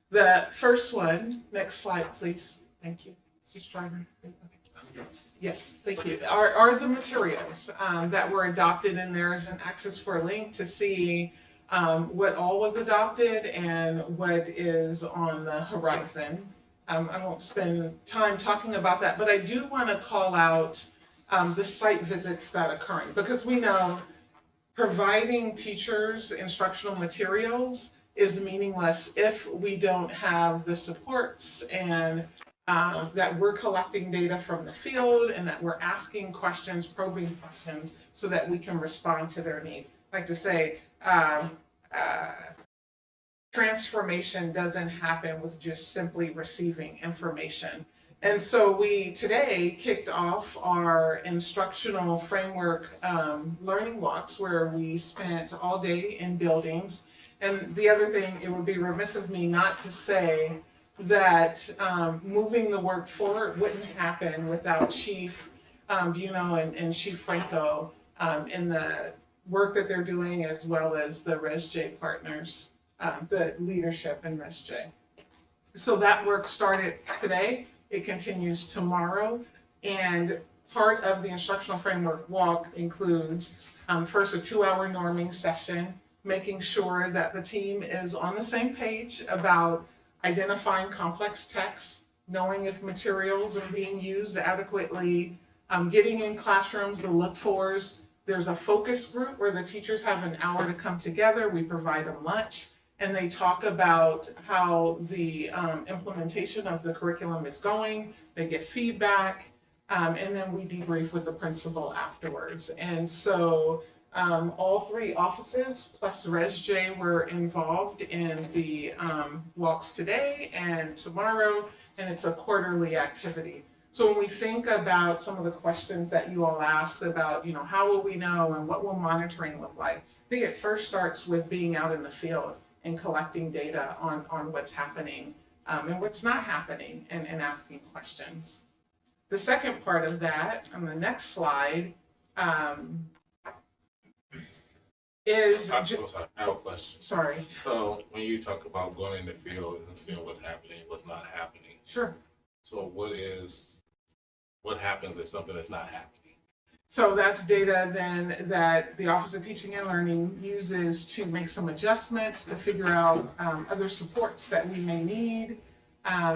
The first one, next slide, please. Thank you. Who's driving? Yes, thank you. Are the materials that were adopted, and there's an access for a link to see what all was adopted and what is on the horizon. I won't spend time talking about that, but I do want to call out the site visits that are occurring, because we know providing teachers instructional materials is meaningless if we don't have the supports and that we're collecting data from the field and that we're asking questions, probing questions, so that we can respond to their needs. I like to say, transformation doesn't happen with just simply receiving information. And so we today kicked off our instructional framework learning walks, where we spent all day in buildings. And the other thing, it would be remiss of me not to say that moving the work forward wouldn't happen without Chief Buno and Chief Franco in the work that they're doing, as well as the ResJ partners, the leadership in ResJ. So that work started today. It continues tomorrow. And part of the instructional framework walk includes first a 2-hour norming session, making sure that the team is on the same page about identifying complex texts, knowing if materials are being used adequately, getting in classrooms, the look-fors. There's a focus group where the teachers have an hour to come together. We provide them lunch, and they talk about how the implementation of the curriculum is going. They get feedback, and then we debrief with the principal afterwards. And so all 3 offices plus ResJ were involved in the walks today and tomorrow, and it's a quarterly activity. So when we think about some of the questions that you all asked about, how will we know and what will monitoring look like? I think it first starts with being out in the field and collecting data on what's happening and what's not happening, and asking questions. The second part of that, on the next slide, is... I have a question. Sorry. So when you talk about going in the field and seeing what's happening, what's not happening. Sure. So what happens if something is not happening? So that's data then that the Office of Teaching and Learning uses to make some adjustments, to figure out other supports that we may need.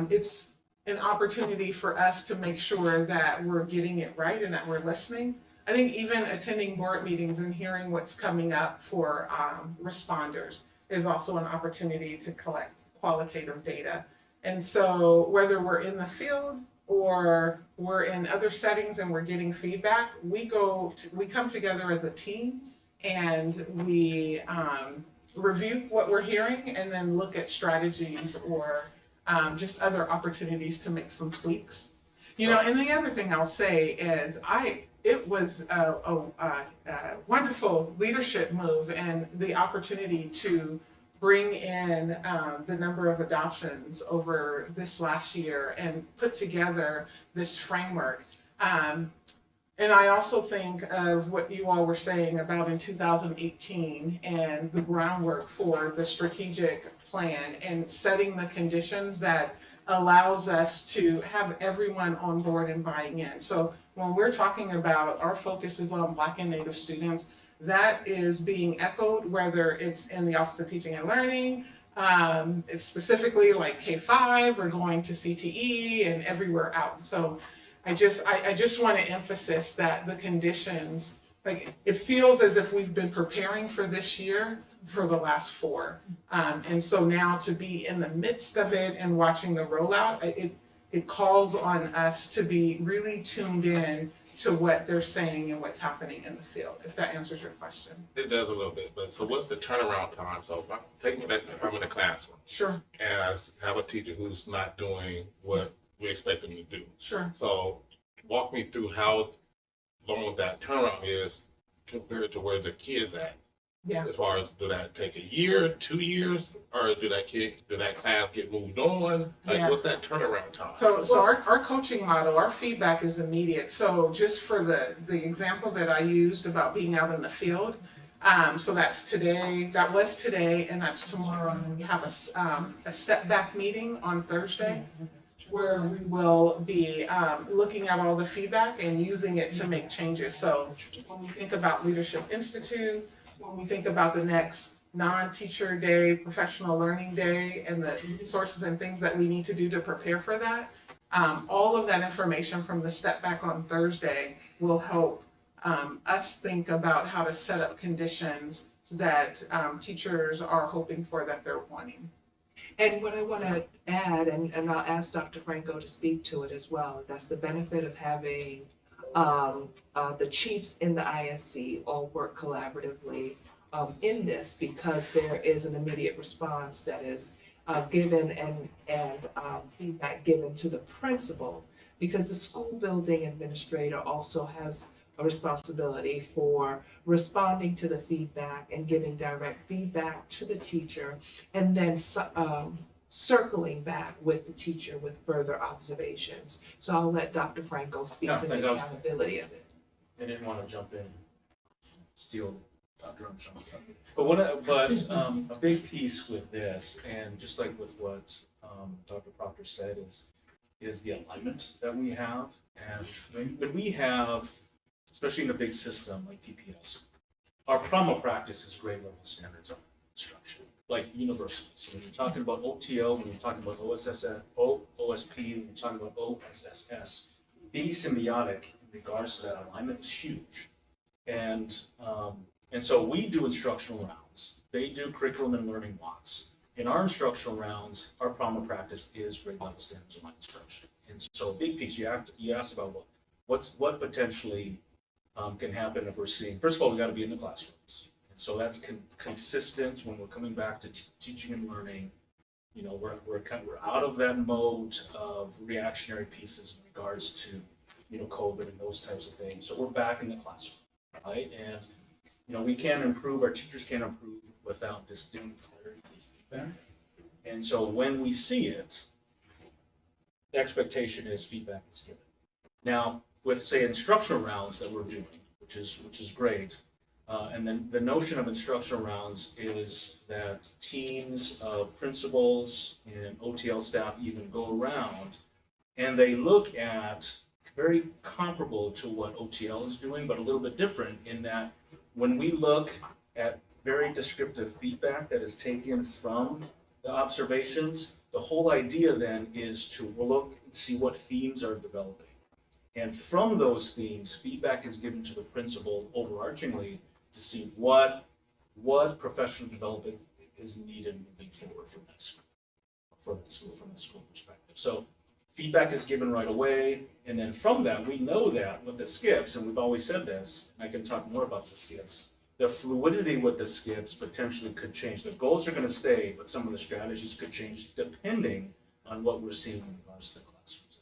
It's an opportunity for us to make sure that we're getting it right and that we're listening. I think even attending board meetings and hearing what's coming up for responders is also an opportunity to collect qualitative data. And so whether we're in the field or we're in other settings and we're getting feedback, we come together as a team and we review what we're hearing and then look at strategies or just other opportunities to make some tweaks. And the other thing I'll say is it was a wonderful leadership move, and the opportunity to bring in the number of adoptions over this last year and put together this framework. And I also think of what you all were saying about in 2018 and the groundwork for the strategic plan and setting the conditions that allows us to have everyone on board and buying in. So when we're talking about our focus is on Black and Native students, that is being echoed, whether it's in the Office of Teaching and Learning, it's specifically like K-5, we're going to CTE and everywhere out. So I just want to emphasize that the conditions, like it feels as if we've been preparing for this year for the last 4. And so now to be in the midst of it and watching the rollout, it calls on us to be really tuned in to what they're saying and what's happening in the field, if that answers your question. It does a little bit, but so what's the turnaround time? So if I'm in the classroom. Sure. And I have a teacher who's not doing what we expect them to do. Sure. So walk me through how long that turnaround is compared to where the kid's at. Yeah. As far as, do that take a year, 2 years, or do that class get moved on? Like, Yeah. what's that turnaround time? So our coaching model, our feedback is immediate. So just for the example that I used about being out in the field, so that's today, that was today, and that's tomorrow. And we have a step back meeting on Thursday where we will be looking at all the feedback and using it to make changes. So when we think about Leadership Institute, when we think about the next non-teacher day, professional learning day, and the resources and things that we need to do to prepare for that, all of that information from the step back on Thursday will help us think about how to set up conditions that teachers are hoping for, that they're wanting. And what I want to add, and I'll ask Dr. Franco to speak to it as well, that's the benefit of having the chiefs in the ISC all work collaboratively in this, because there is an immediate response that is given and feedback given to the principal, because the school building administrator also has a responsibility for responding to the feedback and giving direct feedback to the teacher, and then circling back with the teacher with further observations. So I'll let Dr. Franco speak Yeah, to thanks. the accountability of it. I didn't want to jump in, steal Dr. Armstrong's stuff. But a big piece with this, and just like with what Dr. Proctor said, is the alignment that we have. And when we have, especially in a big system like PPS, our promo practice is grade level standards of instruction, like universities. So when you're talking about OTL, when you're talking about OSP, when you're talking about OSSS, being symbiotic in regards to that alignment is huge. And so we do instructional rounds. They do curriculum and learning walks. In our instructional rounds, our promo practice is grade level standards of instruction. And so a big piece, you asked about what potentially can happen if we're seeing, first of all, we got to be in the classrooms. And so that's consistent when we're coming back to teaching and learning. You know, we're out of that mode of reactionary pieces in regards to, you know, COVID and those types of things. So we're back in the classroom, right? And, you know, we can't improve, our teachers can't improve without distinct clarity of feedback. And so when we see it, the expectation is feedback is given. Now, with, say, instructional rounds that we're doing, which is great, and then the notion of instructional rounds is that teams of principals and OTL staff even go around and they look at very comparable to what OTL is doing, but a little bit different in that when we look at very descriptive feedback that is taken from the observations, the whole idea then is to look and see what themes are developing. And from those themes, feedback is given to the principal overarchingly to see what professional development is needed moving forward from that school, from a school perspective. So feedback is given right away, and then from that, we know that with the skips, and we've always said this, and I can talk more about the skips, the fluidity with the skips potentially could change. The goals are going to stay, but some of the strategies could change depending on what we're seeing in regards to the classrooms.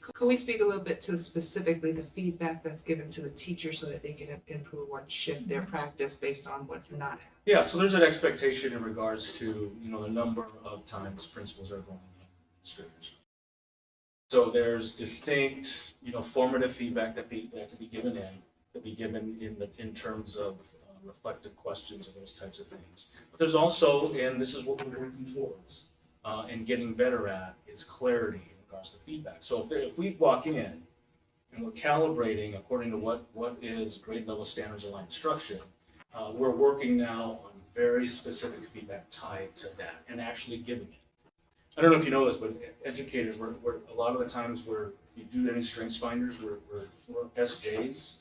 Could we speak a little bit to specifically the feedback that's given to the teacher so that they can improve or shift their practice based on what's not happening? Yeah, so there's an expectation in regards to, you know, the number of times principals are going to administrators. So there's distinct, you know, formative feedback that can be given in terms of reflective questions and those types of things. But there's also, and this is what we're working towards and getting better at, is clarity in regards to feedback. So if we walk in and we're calibrating according to what is grade level standards aligned instruction, we're working now on very specific feedback tied to that and actually giving it. I don't know if you know this, but educators, we're a lot of the times if you do any strengths finders, we're SJs.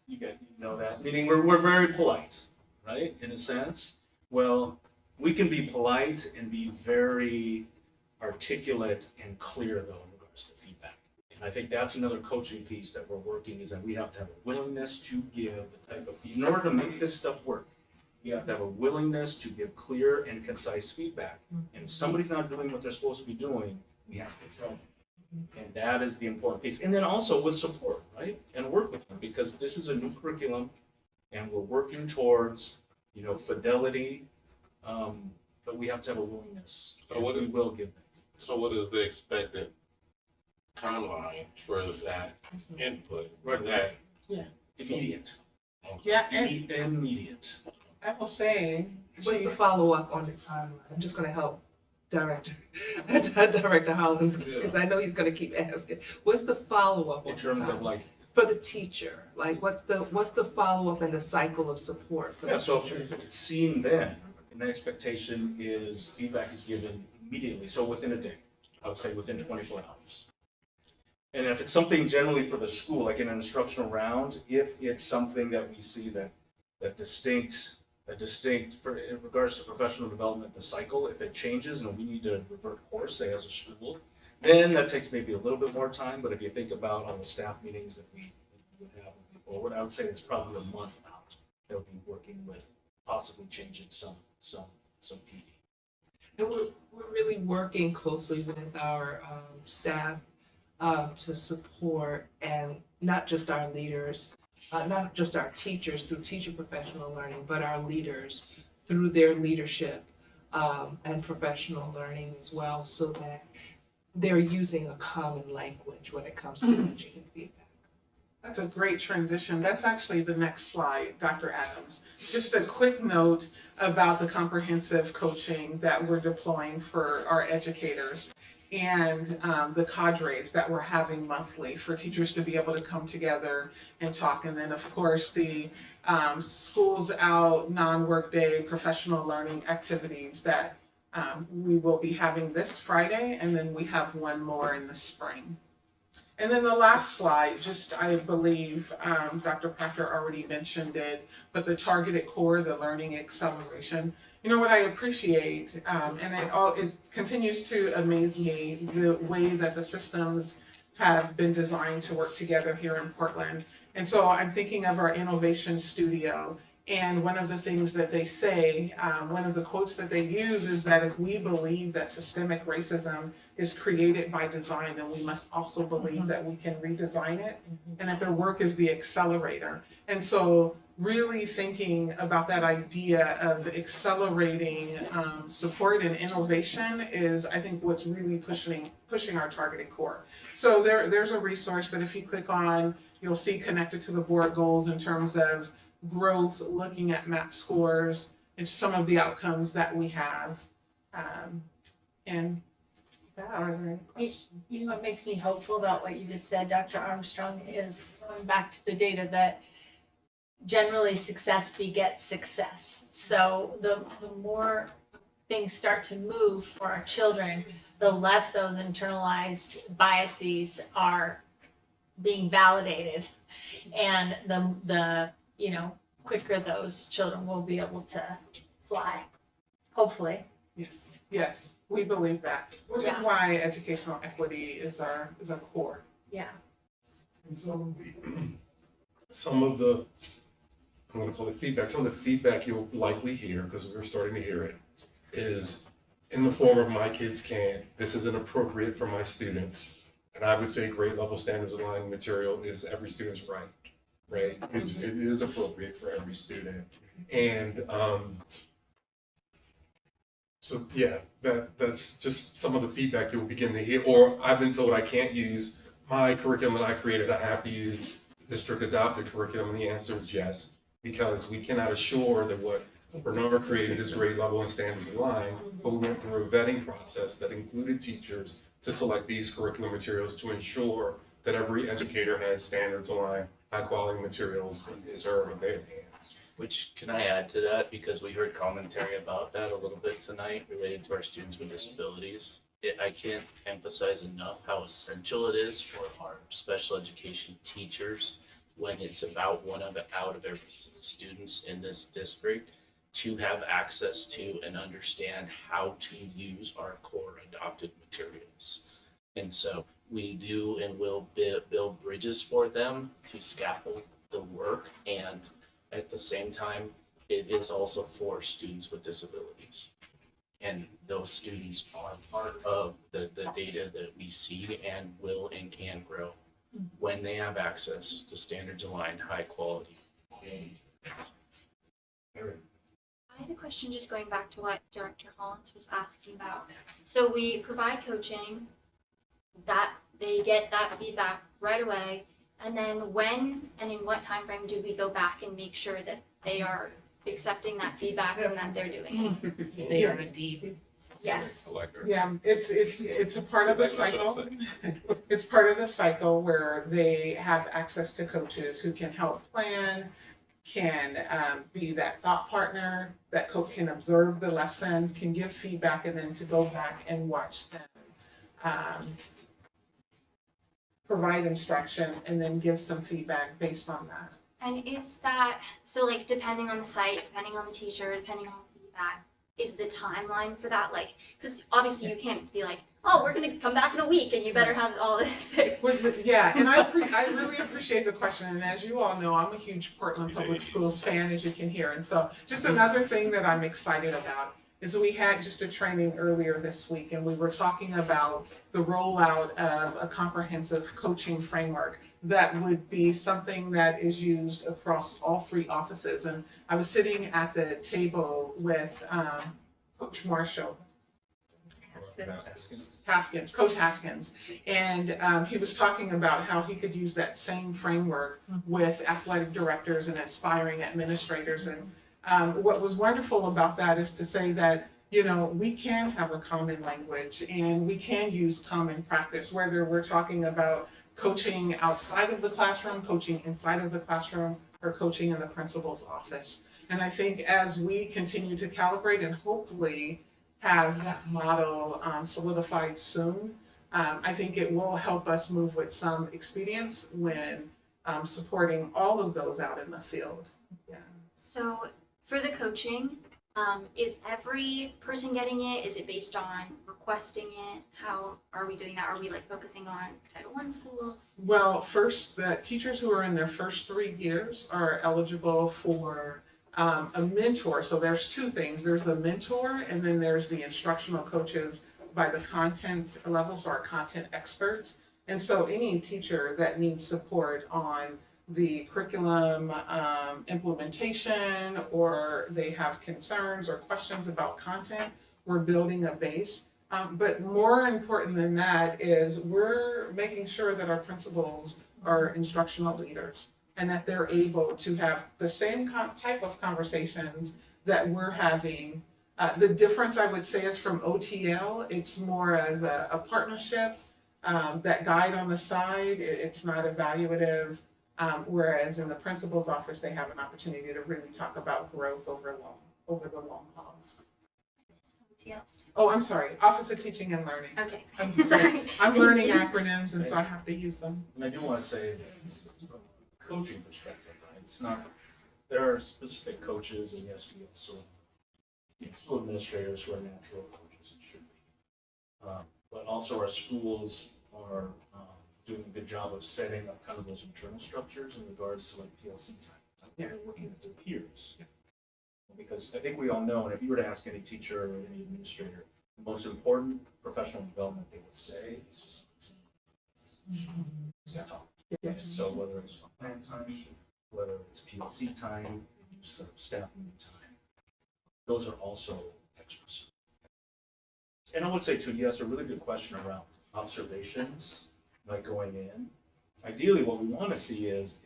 You guys know that, meaning we're very polite, right, in a sense. Well, we can be polite and be very articulate and clear, though, in regards to feedback. And I think that's another coaching piece that we're working, is that we have to have a willingness to give the type of feedback. In order to make this stuff work, we have to have a willingness to give clear and concise feedback. And if somebody's not doing what they're supposed to be doing, we have to tell them. And that is the important piece. And then also with support, right? And work with them, because this is a new curriculum and we're working towards, you know, fidelity, but we have to have a willingness. So what we will give them. So what is the expected timeline for that input? Right. That Immediate. Yeah, and Immediate. I will say, What's the follow-up on the timeline? I'm just gonna help Director Hollins, because I know he's gonna keep asking. What's the follow-up on In terms the of like, for the teacher? Like, what's the follow-up and the cycle of support for yeah, the so teacher? if it's seen then, and the expectation is feedback is given immediately, so within a day, I would say within 24 hours. And if it's something generally for the school, like in an instructional round, if it's something that we see that distinct for in regards to professional development, the cycle, if it changes and we need to revert course, say as a school, then that takes maybe a little bit more time. But if you think about all the staff meetings that we would have moving forward, I would say it's probably a month out. They'll be working with possibly changing some PD. And we're really working closely with our staff to support, and not just our leaders, not just our teachers through teacher professional learning, but our leaders through their leadership and professional learning as well, so that they're using a common language when it comes to coaching and feedback. That's a great transition. That's actually the next slide, Dr. Adams. Just a quick note about the comprehensive coaching that we're deploying for our educators and the cadres that we're having monthly for teachers to be able to come together and talk. And then, of course, the schools out, non-workday professional learning activities that we will be having this Friday, and then we have one more in the spring. And then the last slide, just I believe Dr. Proctor already mentioned it, but the targeted core, the learning acceleration. You know what I appreciate, and it continues to amaze me, the way that the systems have been designed to work together here in Portland. And so I'm thinking of our innovation studio. And one of the things that they say, one of the quotes that they use is that if we believe that systemic racism is created by design, then we must also believe that we can redesign it, and that their work is the accelerator. And so really thinking about that idea of accelerating support and innovation is, I think, what's really pushing our targeted core. So there's a resource that if you click on, you'll see connected to the board goals in terms of growth, looking at MAP scores, and some of the outcomes that we have. And that, are there any questions? You know what makes me hopeful about what you just said, Dr. Armstrong, is going back to the data that generally success begets success. So the more things start to move for our children, the less those internalized biases are being validated, and the quicker those children will be able to fly, hopefully. Yes, we believe that, which is why educational equity is our core. Yeah. And so some of the, I'm going to call it feedback, some of the feedback you'll likely hear, because we're starting to hear it, is in the form of my kids can't, this isn't appropriate for my students. And I would say grade level standards aligned material is every student's right? It is appropriate for every student. And so yeah, that's just some of the feedback you'll begin to hear. Or I've been told I can't use my curriculum that I created, I have to use district adopted curriculum, and the answer is yes, because we cannot assure that what Bernard created is grade level and standards aligned, but we went through a vetting process that included teachers to select these curriculum materials to ensure that every educator has standards aligned, high quality materials in his or their hands. Which, can I add to that, because we heard commentary about that a little bit tonight related to our students with disabilities. I can't emphasize enough how essential it is for our special education teachers when it's about one out of every students in this district to have access to and understand how to use our core adopted materials. And so we do and will build bridges for them to scaffold the work, and at the same time, it is also for students with disabilities. And those students are part of the data that we see and will and can grow when they have access to standards aligned, high quality. I had a question just going back to what Director Hollins was asking about. So we provide coaching, that they get that feedback right away, and then when and in what time frame do we go back and make sure that they are accepting that feedback and that they're doing it? They are indeed. Yes. Yeah, it's a part of the cycle. It's part of the cycle where they have access to coaches who can help plan, can be that thought partner, that coach can observe the lesson, can give feedback, and then to go back and watch them provide instruction and then give some feedback based on that. And is that, so like depending on the site, depending on the teacher, depending on the feedback, is the timeline for that like, because obviously you can't be like, oh, we're gonna come back in a week and you better have all this fixed. Yeah, and I really appreciate the question, and as you all know, I'm a huge Portland Public Schools fan, as you can hear, and so just another thing that I'm excited about is we had just a training earlier this week, and we were talking about the rollout of a comprehensive coaching framework that would be something that is used across all three offices. And I was sitting at the table with Coach Marshall. Haskins, Coach Haskins. And he was talking about how he could use that same framework with athletic directors and aspiring administrators. And what was wonderful about that is to say that, you know, we can have a common language and we can use common practice, whether we're talking about coaching outside of the classroom, coaching inside of the classroom, or coaching in the principal's office. And I think as we continue to calibrate and hopefully have that model solidified soon, I think it will help us move with some expedience when supporting all of those out in the field. Yeah. So for the coaching, is every person getting it? Is it based on requesting it? How are we doing that? Are we like focusing on Title I schools? Well, first, the teachers who are in their first 3 years are eligible for a mentor. So there's two things. There's the mentor, and then there's the instructional coaches by the content levels, or our content experts. And so any teacher that needs support on the curriculum implementation, or they have concerns or questions about content, we're building a base. But more important than that is we're making sure that our principals are instructional leaders and that they're able to have the same type of conversations that we're having. The difference, I would say, is from OTL. It's more as a partnership, that guide on the side. It's not evaluative. Whereas in the principal's office, they have an opportunity to really talk about growth over the long hauls. Oh, I'm sorry, Office of Teaching and Learning. Okay, I'm sorry. I'm learning acronyms, and so I have to use them. And I do want to say that from a coaching perspective, right? It's not, there are specific coaches, and yes, we also school administrators who are natural coaches and should be. But also our schools are doing a good job of setting up kind of those internal structures in regards to like PLC time. They're working with their peers. Because I think we all know, and if you were to ask any teacher or any administrator, the most important professional development they would say is that's all. Yeah. So whether it's plan time, whether it's PLC time, use of staff meeting time, those are also extras. And I would say too, yes, a really good question around observations, like going in. Ideally, what we want to see is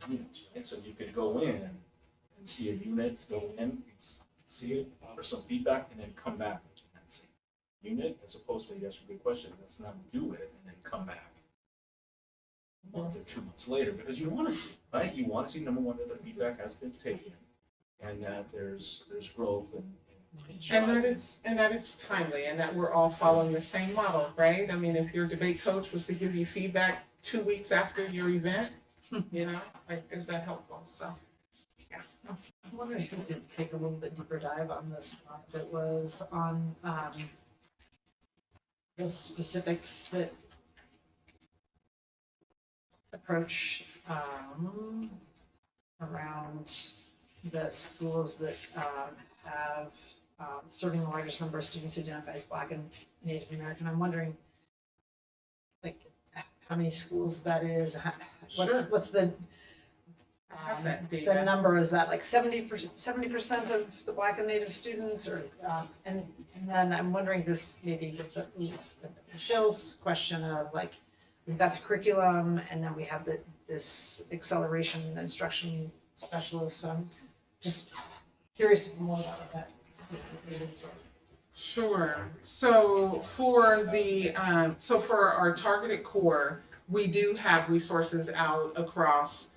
units, right? So you could go in and see a unit, go in, see it, offer some feedback, and then come back and see unit, as opposed to yes, a good question. Let's not do it and then come back a month or 2 months later, because you want to see, right? You want to see, number one, that the feedback has been taken, and that there's growth and that it's timely, and that we're all following the same model, right? I mean, if your debate coach was to give you feedback 2 weeks after your event, you know, like, is that helpful? So, yes. I wonder if we could take a little bit deeper dive on this slide that was on the specifics that approach around the schools that have serving the largest number of students who identify as Black and Native American. I'm wondering, like, how many schools that is. What's the the number? Is that like 70% of the Black and Native students, or and then I'm wondering, this maybe gets at Michelle's question of, like, we've got the curriculum and then we have this acceleration instruction specialist. So I'm just curious more about that. Sure. So for our targeted core, we do have resources out across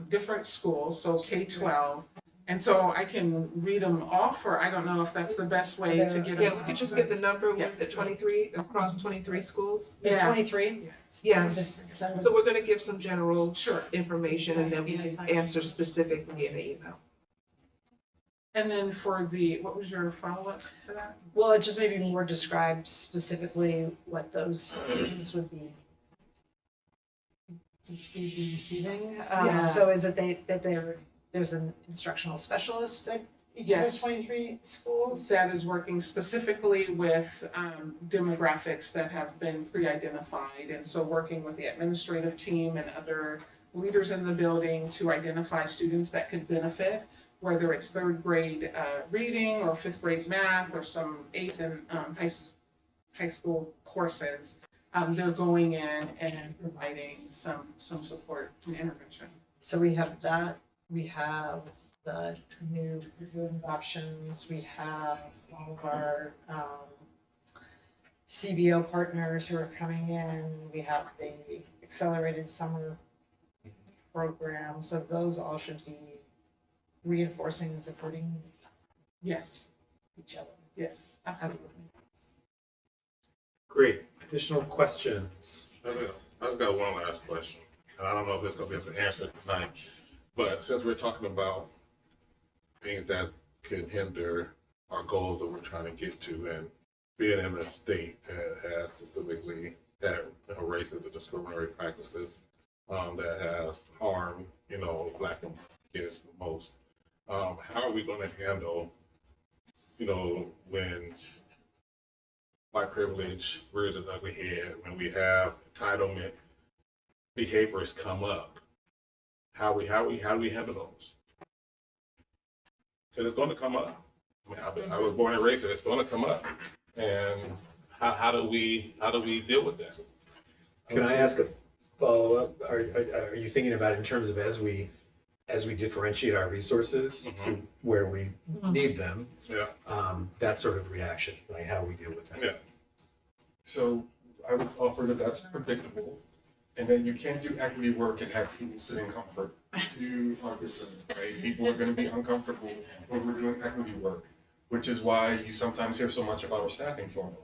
different schools, so K-12. And so I can read them off, or I don't know if that's the best way to get them. Yeah, we could just give the number, what's it, 23, across 23 schools? There's 23? Yeah, so we're gonna give some general information, and then we can answer specifically in the email. And then for what was your follow-up to that? Well, it just maybe more describe specifically what those students would be receiving. So is it that there's an instructional specialist at each of those 23 schools? That is working specifically with demographics that have been pre-identified, and so working with the administrative team and other leaders in the building to identify students that could benefit whether it's third grade reading or fifth grade math or some eighth and high school courses, they're going in and providing some support and intervention. So we have that, we have the new curriculum options, we have all of our CBO partners who are coming in, we have the accelerated summer program, so those all should be reinforcing and supporting Yes, each other. yes, absolutely. Great. Additional questions? I just got one last question, and I don't know if it's gonna be an answer tonight, but since we're talking about things that can hinder our goals that we're trying to get to, and being in a state that has systemically had racist and discriminatory practices that has harmed, Black and kids the most, how are we going to handle, when white privilege rears its ugly head, when we have entitlement behaviors come up? How do we handle those? So it's going to come up. I was born and raised here. It's going to come up, and how do we deal with that? Can I ask a follow-up? Are you thinking about it in terms of as we differentiate our resources to where we need them? Yeah. That sort of reaction, like how we deal with that. Yeah. So I would offer that that's predictable, and then you can't do equity work and have people sit in comfort. You understand, right? People are going to be uncomfortable when we're doing equity work, which is why you sometimes hear so much about our staffing formula,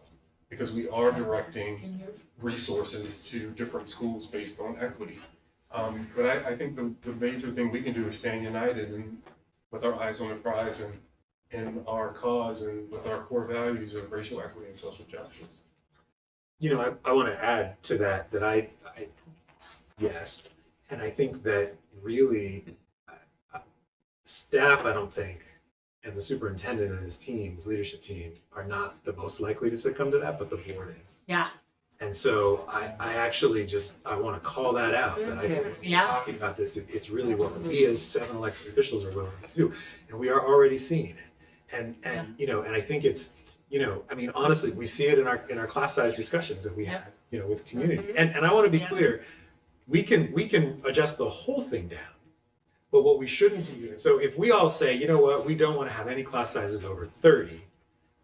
because we are directing resources to different schools based on equity. But I think the major thing we can do is stand united and with our eyes on the prize and in our cause and with our core values of racial equity and social justice. I want to add to that I yes, and I think that really staff, I don't think, and the superintendent and his leadership team, are not the most likely to succumb to that, but the board is. Yeah. And so I actually I want to call that out, that I think when we're talking about this, it's really what we as 7 elected officials are willing to do. And we are already seeing it. And I think it's, honestly, we see it in our class size discussions that we have, with the community. And I want to be clear, we can adjust the whole thing down. But what we shouldn't be doing, so if we all say, you know what, we don't want to have any class sizes over 30,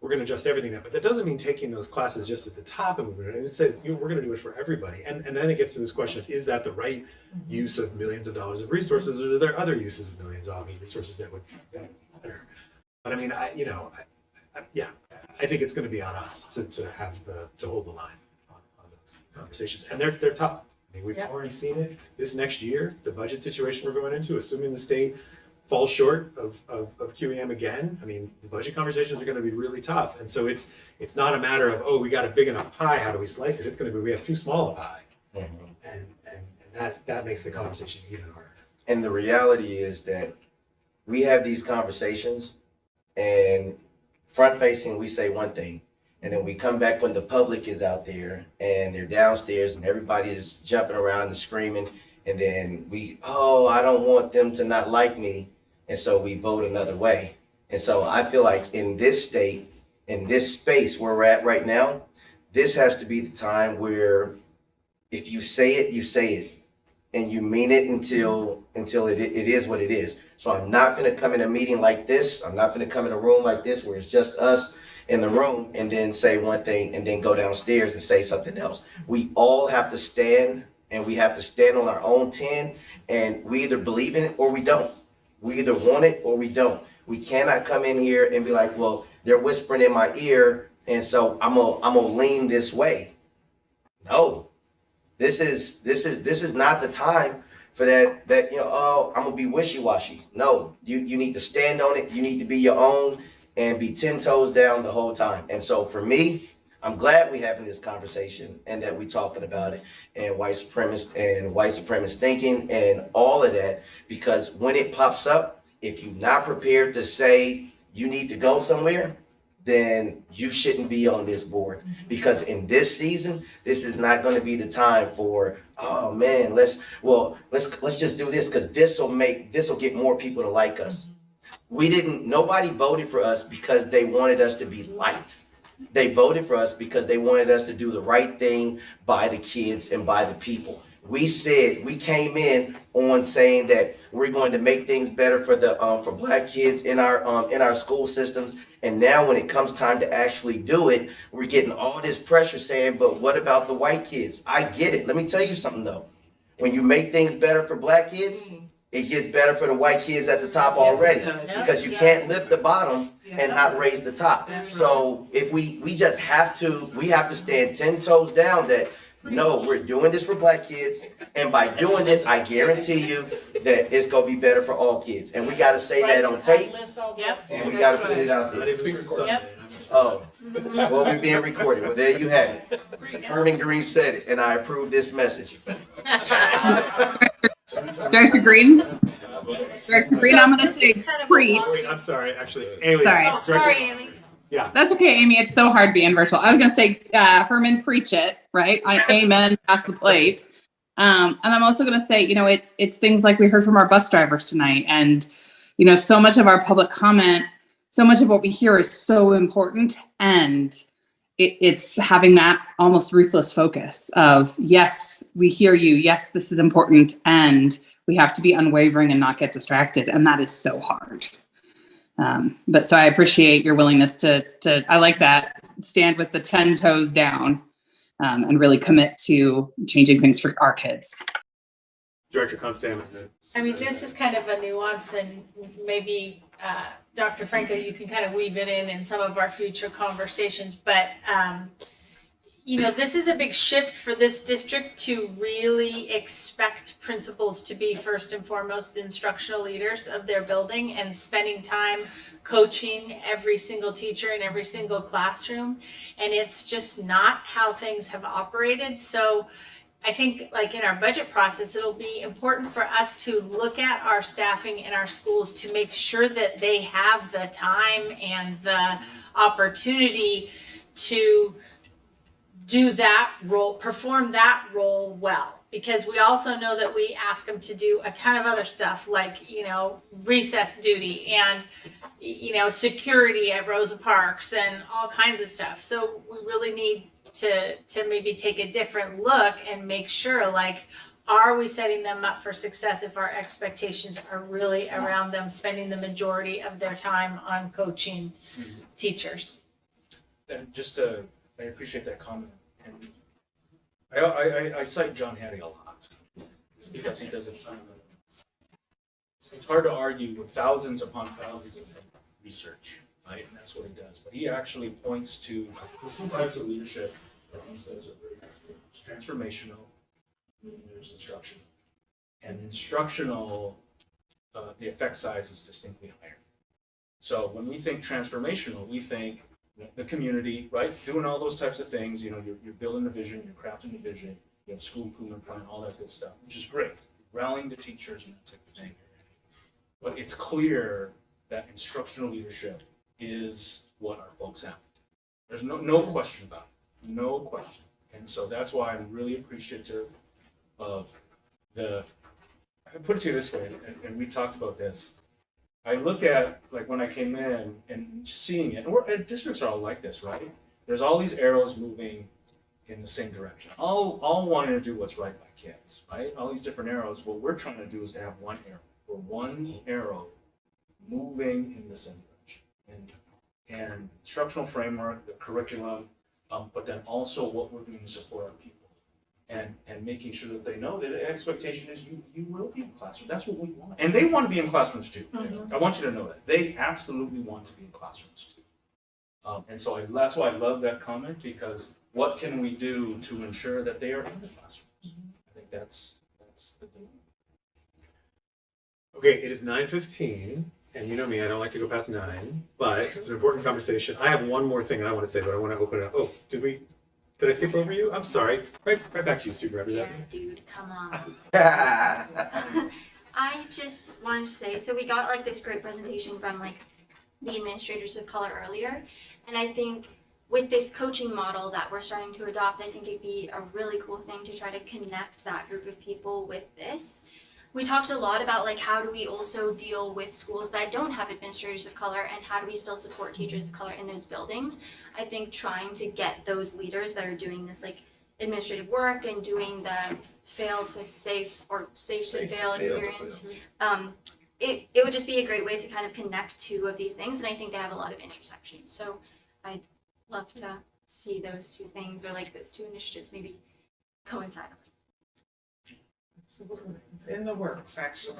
we're going to adjust everything down. But that doesn't mean taking those classes just at the top and moving it. It says, we're going to do it for everybody. And then it gets to this question, is that the right use of millions of dollars of resources, or are there other uses of millions of dollars of resources that would be better? But I think it's going to be on us to hold the line on those conversations. And they're tough. We've already seen it. This next year, the budget situation we're going into, assuming the state falls short of QEM again, the budget conversations are going to be really tough. And so it's not a matter of, we got a big enough pie, how do we slice it? It's going to be, we have too small a pie. And that makes the conversation even harder. And the reality is that we have these conversations, and front facing, we say one thing. And then we come back when the public is out there and they're downstairs and everybody is jumping around and screaming. And then I don't want them to not like me. And so we vote another way. And so I feel like in this state, in this space where we're at right now, this has to be the time where if you say it, you say it. And you mean it until it is what it is. So I'm not going to come in a meeting like this. I'm not going to come in a room like this where it's just us in the room and then say one thing and then go downstairs and say something else. We all have to stand, and we have to stand on our own 10, and we either believe in it or we don't. We either want it or we don't. We cannot come in here and be like, well, they're whispering in my ear, and so I'm gonna lean this way. No, this is not the time for that I'm gonna be wishy-washy. No, you need to stand on it. You need to be your own and be 10 toes down the whole time. And so for me, I'm glad we're having this conversation and that we're talking about it and white supremacist thinking and all of that, because when it pops up, if you're not prepared to say you need to go somewhere, then you shouldn't be on this board. Because in this season, this is not going to be the time for, oh man, let's just do this because this will get more people to like us. Nobody voted for us because they wanted us to be liked. They voted for us because they wanted us to do the right thing by the kids and by the people. We came in on saying that we're going to make things better for Black kids in our school systems. And now when it comes time to actually do it, we're getting all this pressure saying, but what about the white kids? I get it. Let me tell you something though. When you make things better for Black kids, it gets better for the white kids at the top already. Because you can't lift the bottom and not raise the top. So if we just have to stand 10 toes down that no, we're doing this for Black kids, and by doing it, I guarantee you that it's gonna be better for all kids. And we gotta say that on tape, and we gotta put it out there. It's being recorded. Oh, well, we're being recorded. Well, there you have it. Herman Green said it, and I approve this message. Director Green? Director Green, I'm gonna say preach. Wait, I'm sorry, actually, Amy. Sorry. Sorry, Amy. Yeah. That's okay, Amy. It's so hard being virtual. I was gonna say, Herman, preach it, right? Amen. Pass the plate. And I'm also gonna say, it's things like we heard from our bus drivers tonight, and so much of our public comment, so much of what we hear is so important, and it's having that almost ruthless focus of yes, we hear you. Yes, this is important, and we have to be unwavering and not get distracted, and that is so hard. But so I appreciate your willingness to I like that, stand with the 10 toes down, and really commit to changing things for our kids. Director Constantine. I mean, this is kind of a nuance, and maybe Dr. Franco, you can kind of weave it in some of our future conversations, but this is a big shift for this district to really expect principals to be first and foremost the instructional leaders of their building and spending time coaching every single teacher in every single classroom. And it's just not how things have operated. So I think like in our budget process, it'll be important for us to look at our staffing in our schools to make sure that they have the time and the opportunity to do that role, perform that role well. Because we also know that we ask them to do a ton of other stuff like, recess duty and, security at Rosa Parks and all kinds of stuff. So we really need to maybe take a different look and make sure, are we setting them up for success if our expectations are really around them spending the majority of their time on coaching teachers? And I appreciate that comment. And I cite John Hattie a lot because he does it. It's hard to argue with thousands upon thousands of research, right? And that's what he does. But he actually points to two types of leadership that he says are very transformational, and there's instructional. And instructional, the effect size is distinctly higher. So when we think transformational, we think the community, right? Doing all those types of things, you're building a vision, you're crafting a vision, you have school improvement plan, all that good stuff, which is great. Rallying the teachers and that type of thing. But it's clear that instructional leadership is what our folks have to do. There's no question about it, no question. And so that's why I'm really appreciative of I put it to you this way, and we've talked about this. I look at, when I came in and just seeing it, and districts are all like this, right? There's all these arrows moving in the same direction, all wanting to do what's right by kids, right? All these different arrows. What we're trying to do is to have one arrow, or one arrow moving in the same direction. And instructional framework, the curriculum, but then also what we're doing to support our people. And making sure that they know that the expectation is you will be in classroom. That's what we want. And they want to be in classrooms too. Mm-hmm. I want you to know that. They absolutely want to be in classrooms too. And so that's why I love that comment, because what can we do to ensure that they are in the classrooms? Mm-hmm. I think that's the thing. Okay, it is 9:15, and you know me, I don't like to go past 9, but it's an important conversation. I have one more thing that I want to say, but I want to open it up. Oh, did I skip over you? I'm sorry. Right back to you, student representative. Yeah, dude, come on. I just wanted to say, so we got this great presentation from the administrators of color earlier, and I think with this coaching model that we're starting to adopt, I think it'd be a really cool thing to try to connect that group of people with this. we talked a lot about like how do we also deal with schools that don't have administrators of color and how do we still support teachers of color in those buildings. I think trying to get those leaders that are doing this like administrative work and doing the fail to safe or safe to fail experience, it would just be a great way to kind of connect two of these things, and I think they have a lot of intersections. So I'd love to see those two things or like those two initiatives maybe coincide. It's in the works, actually.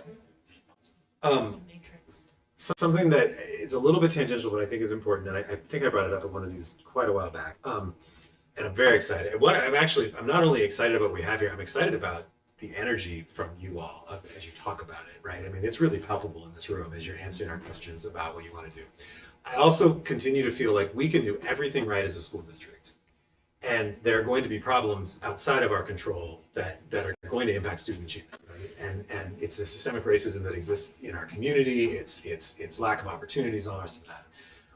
Something that is a little bit tangential, but I think is important, and I think I brought it up at one of these quite a while back. And I'm very excited. I'm not only excited about what we have here, I'm excited about the energy from you all as you talk about it, right? I mean, it's really palpable in this room as you're answering our questions about what you want to do. I also continue to feel like we can do everything right as a school district. And there are going to be problems outside of our control that are going to impact student achievement, right? And it's the systemic racism that exists in our community, it's lack of opportunities, all the rest of that.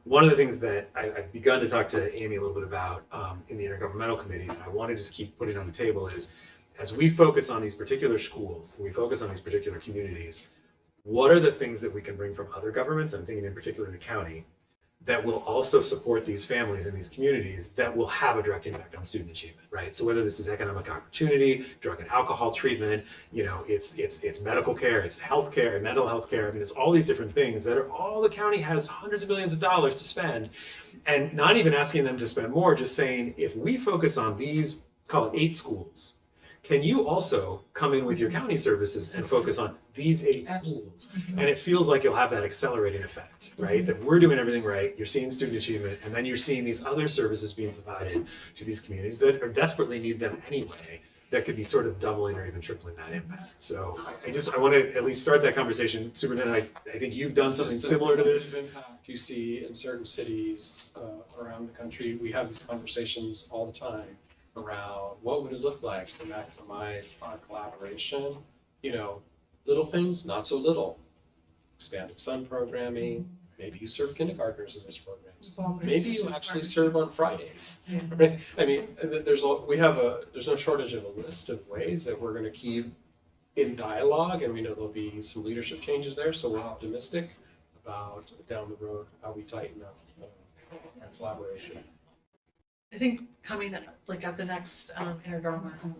One of the things that I've begun to talk to Amy a little bit about in the Intergovernmental Committee that I want to just keep putting on the table is, as we focus on these particular schools, and we focus on these particular communities, what are the things that we can bring from other governments, I'm thinking in particular the county, that will also support these families and these communities that will have a direct impact on student achievement, right? So whether this is economic opportunity, drug and alcohol treatment, it's medical care, it's healthcare, mental health care. I mean, it's all these different things that are all the county has hundreds of millions of dollars to spend, and not even asking them to spend more, just saying, if we focus on these, call it 8 schools, can you also come in with your county services and focus on these 8 schools? And it feels like you'll have that accelerating effect, right? That we're doing everything right, you're seeing student achievement, and then you're seeing these other services being provided to these communities that are desperately need them anyway, that could be sort of doubling or even tripling that impact. So I want to at least start that conversation. Superintendent, I think you've done something similar to this. Impact you see in certain cities around the country. We have these conversations all the time around what would it look like to maximize our collaboration. Little things, not so little. Expanded sun programming, maybe you serve kindergartners in those programs. Maybe you actually serve on Fridays. Right? I mean, there's no shortage of a list of ways that we're gonna keep in dialogue, and we know there'll be some leadership changes there, so we're optimistic about down the road how we tighten up our collaboration. I think coming like at the next intergovernmental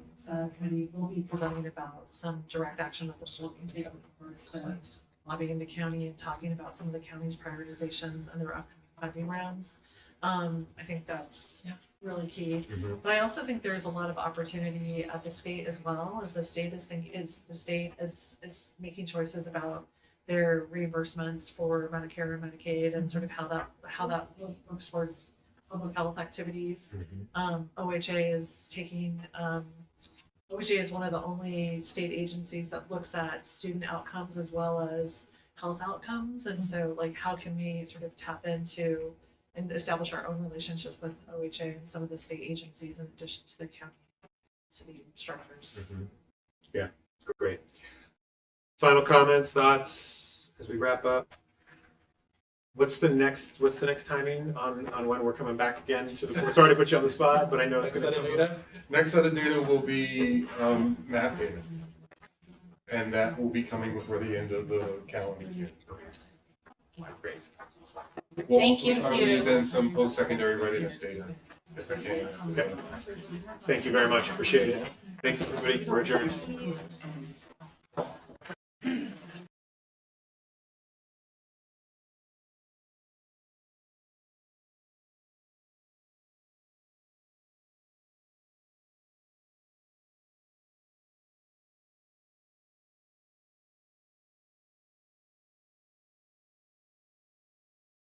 committee, we'll be presenting about some direct action that the school can take towards the lobbying the county and talking about some of the county's prioritizations and their upcoming funding rounds. I think that's really key. But I also think there's a lot of opportunity at the state as well, as the state is making choices about their reimbursements for Medicare and Medicaid and sort of how that moves towards public health activities. OHA is one of the only state agencies that looks at student outcomes as well as health outcomes. And so like, how can we sort of tap into and establish our own relationship with OHA and some of the state agencies in addition to the county city structures. Yeah, great. Final comments, thoughts as we wrap up? What's the next timing on when we're coming back again to the board? Sorry to put you on the spot, but I know it's going to come. Next set of data will be math data, and that will be coming before the end of the calendar year. Great. We'll also try to weave in some post-secondary readiness data, if I can. Okay. Thank you very much. Appreciate it. Thanks, everybody. We're adjourned.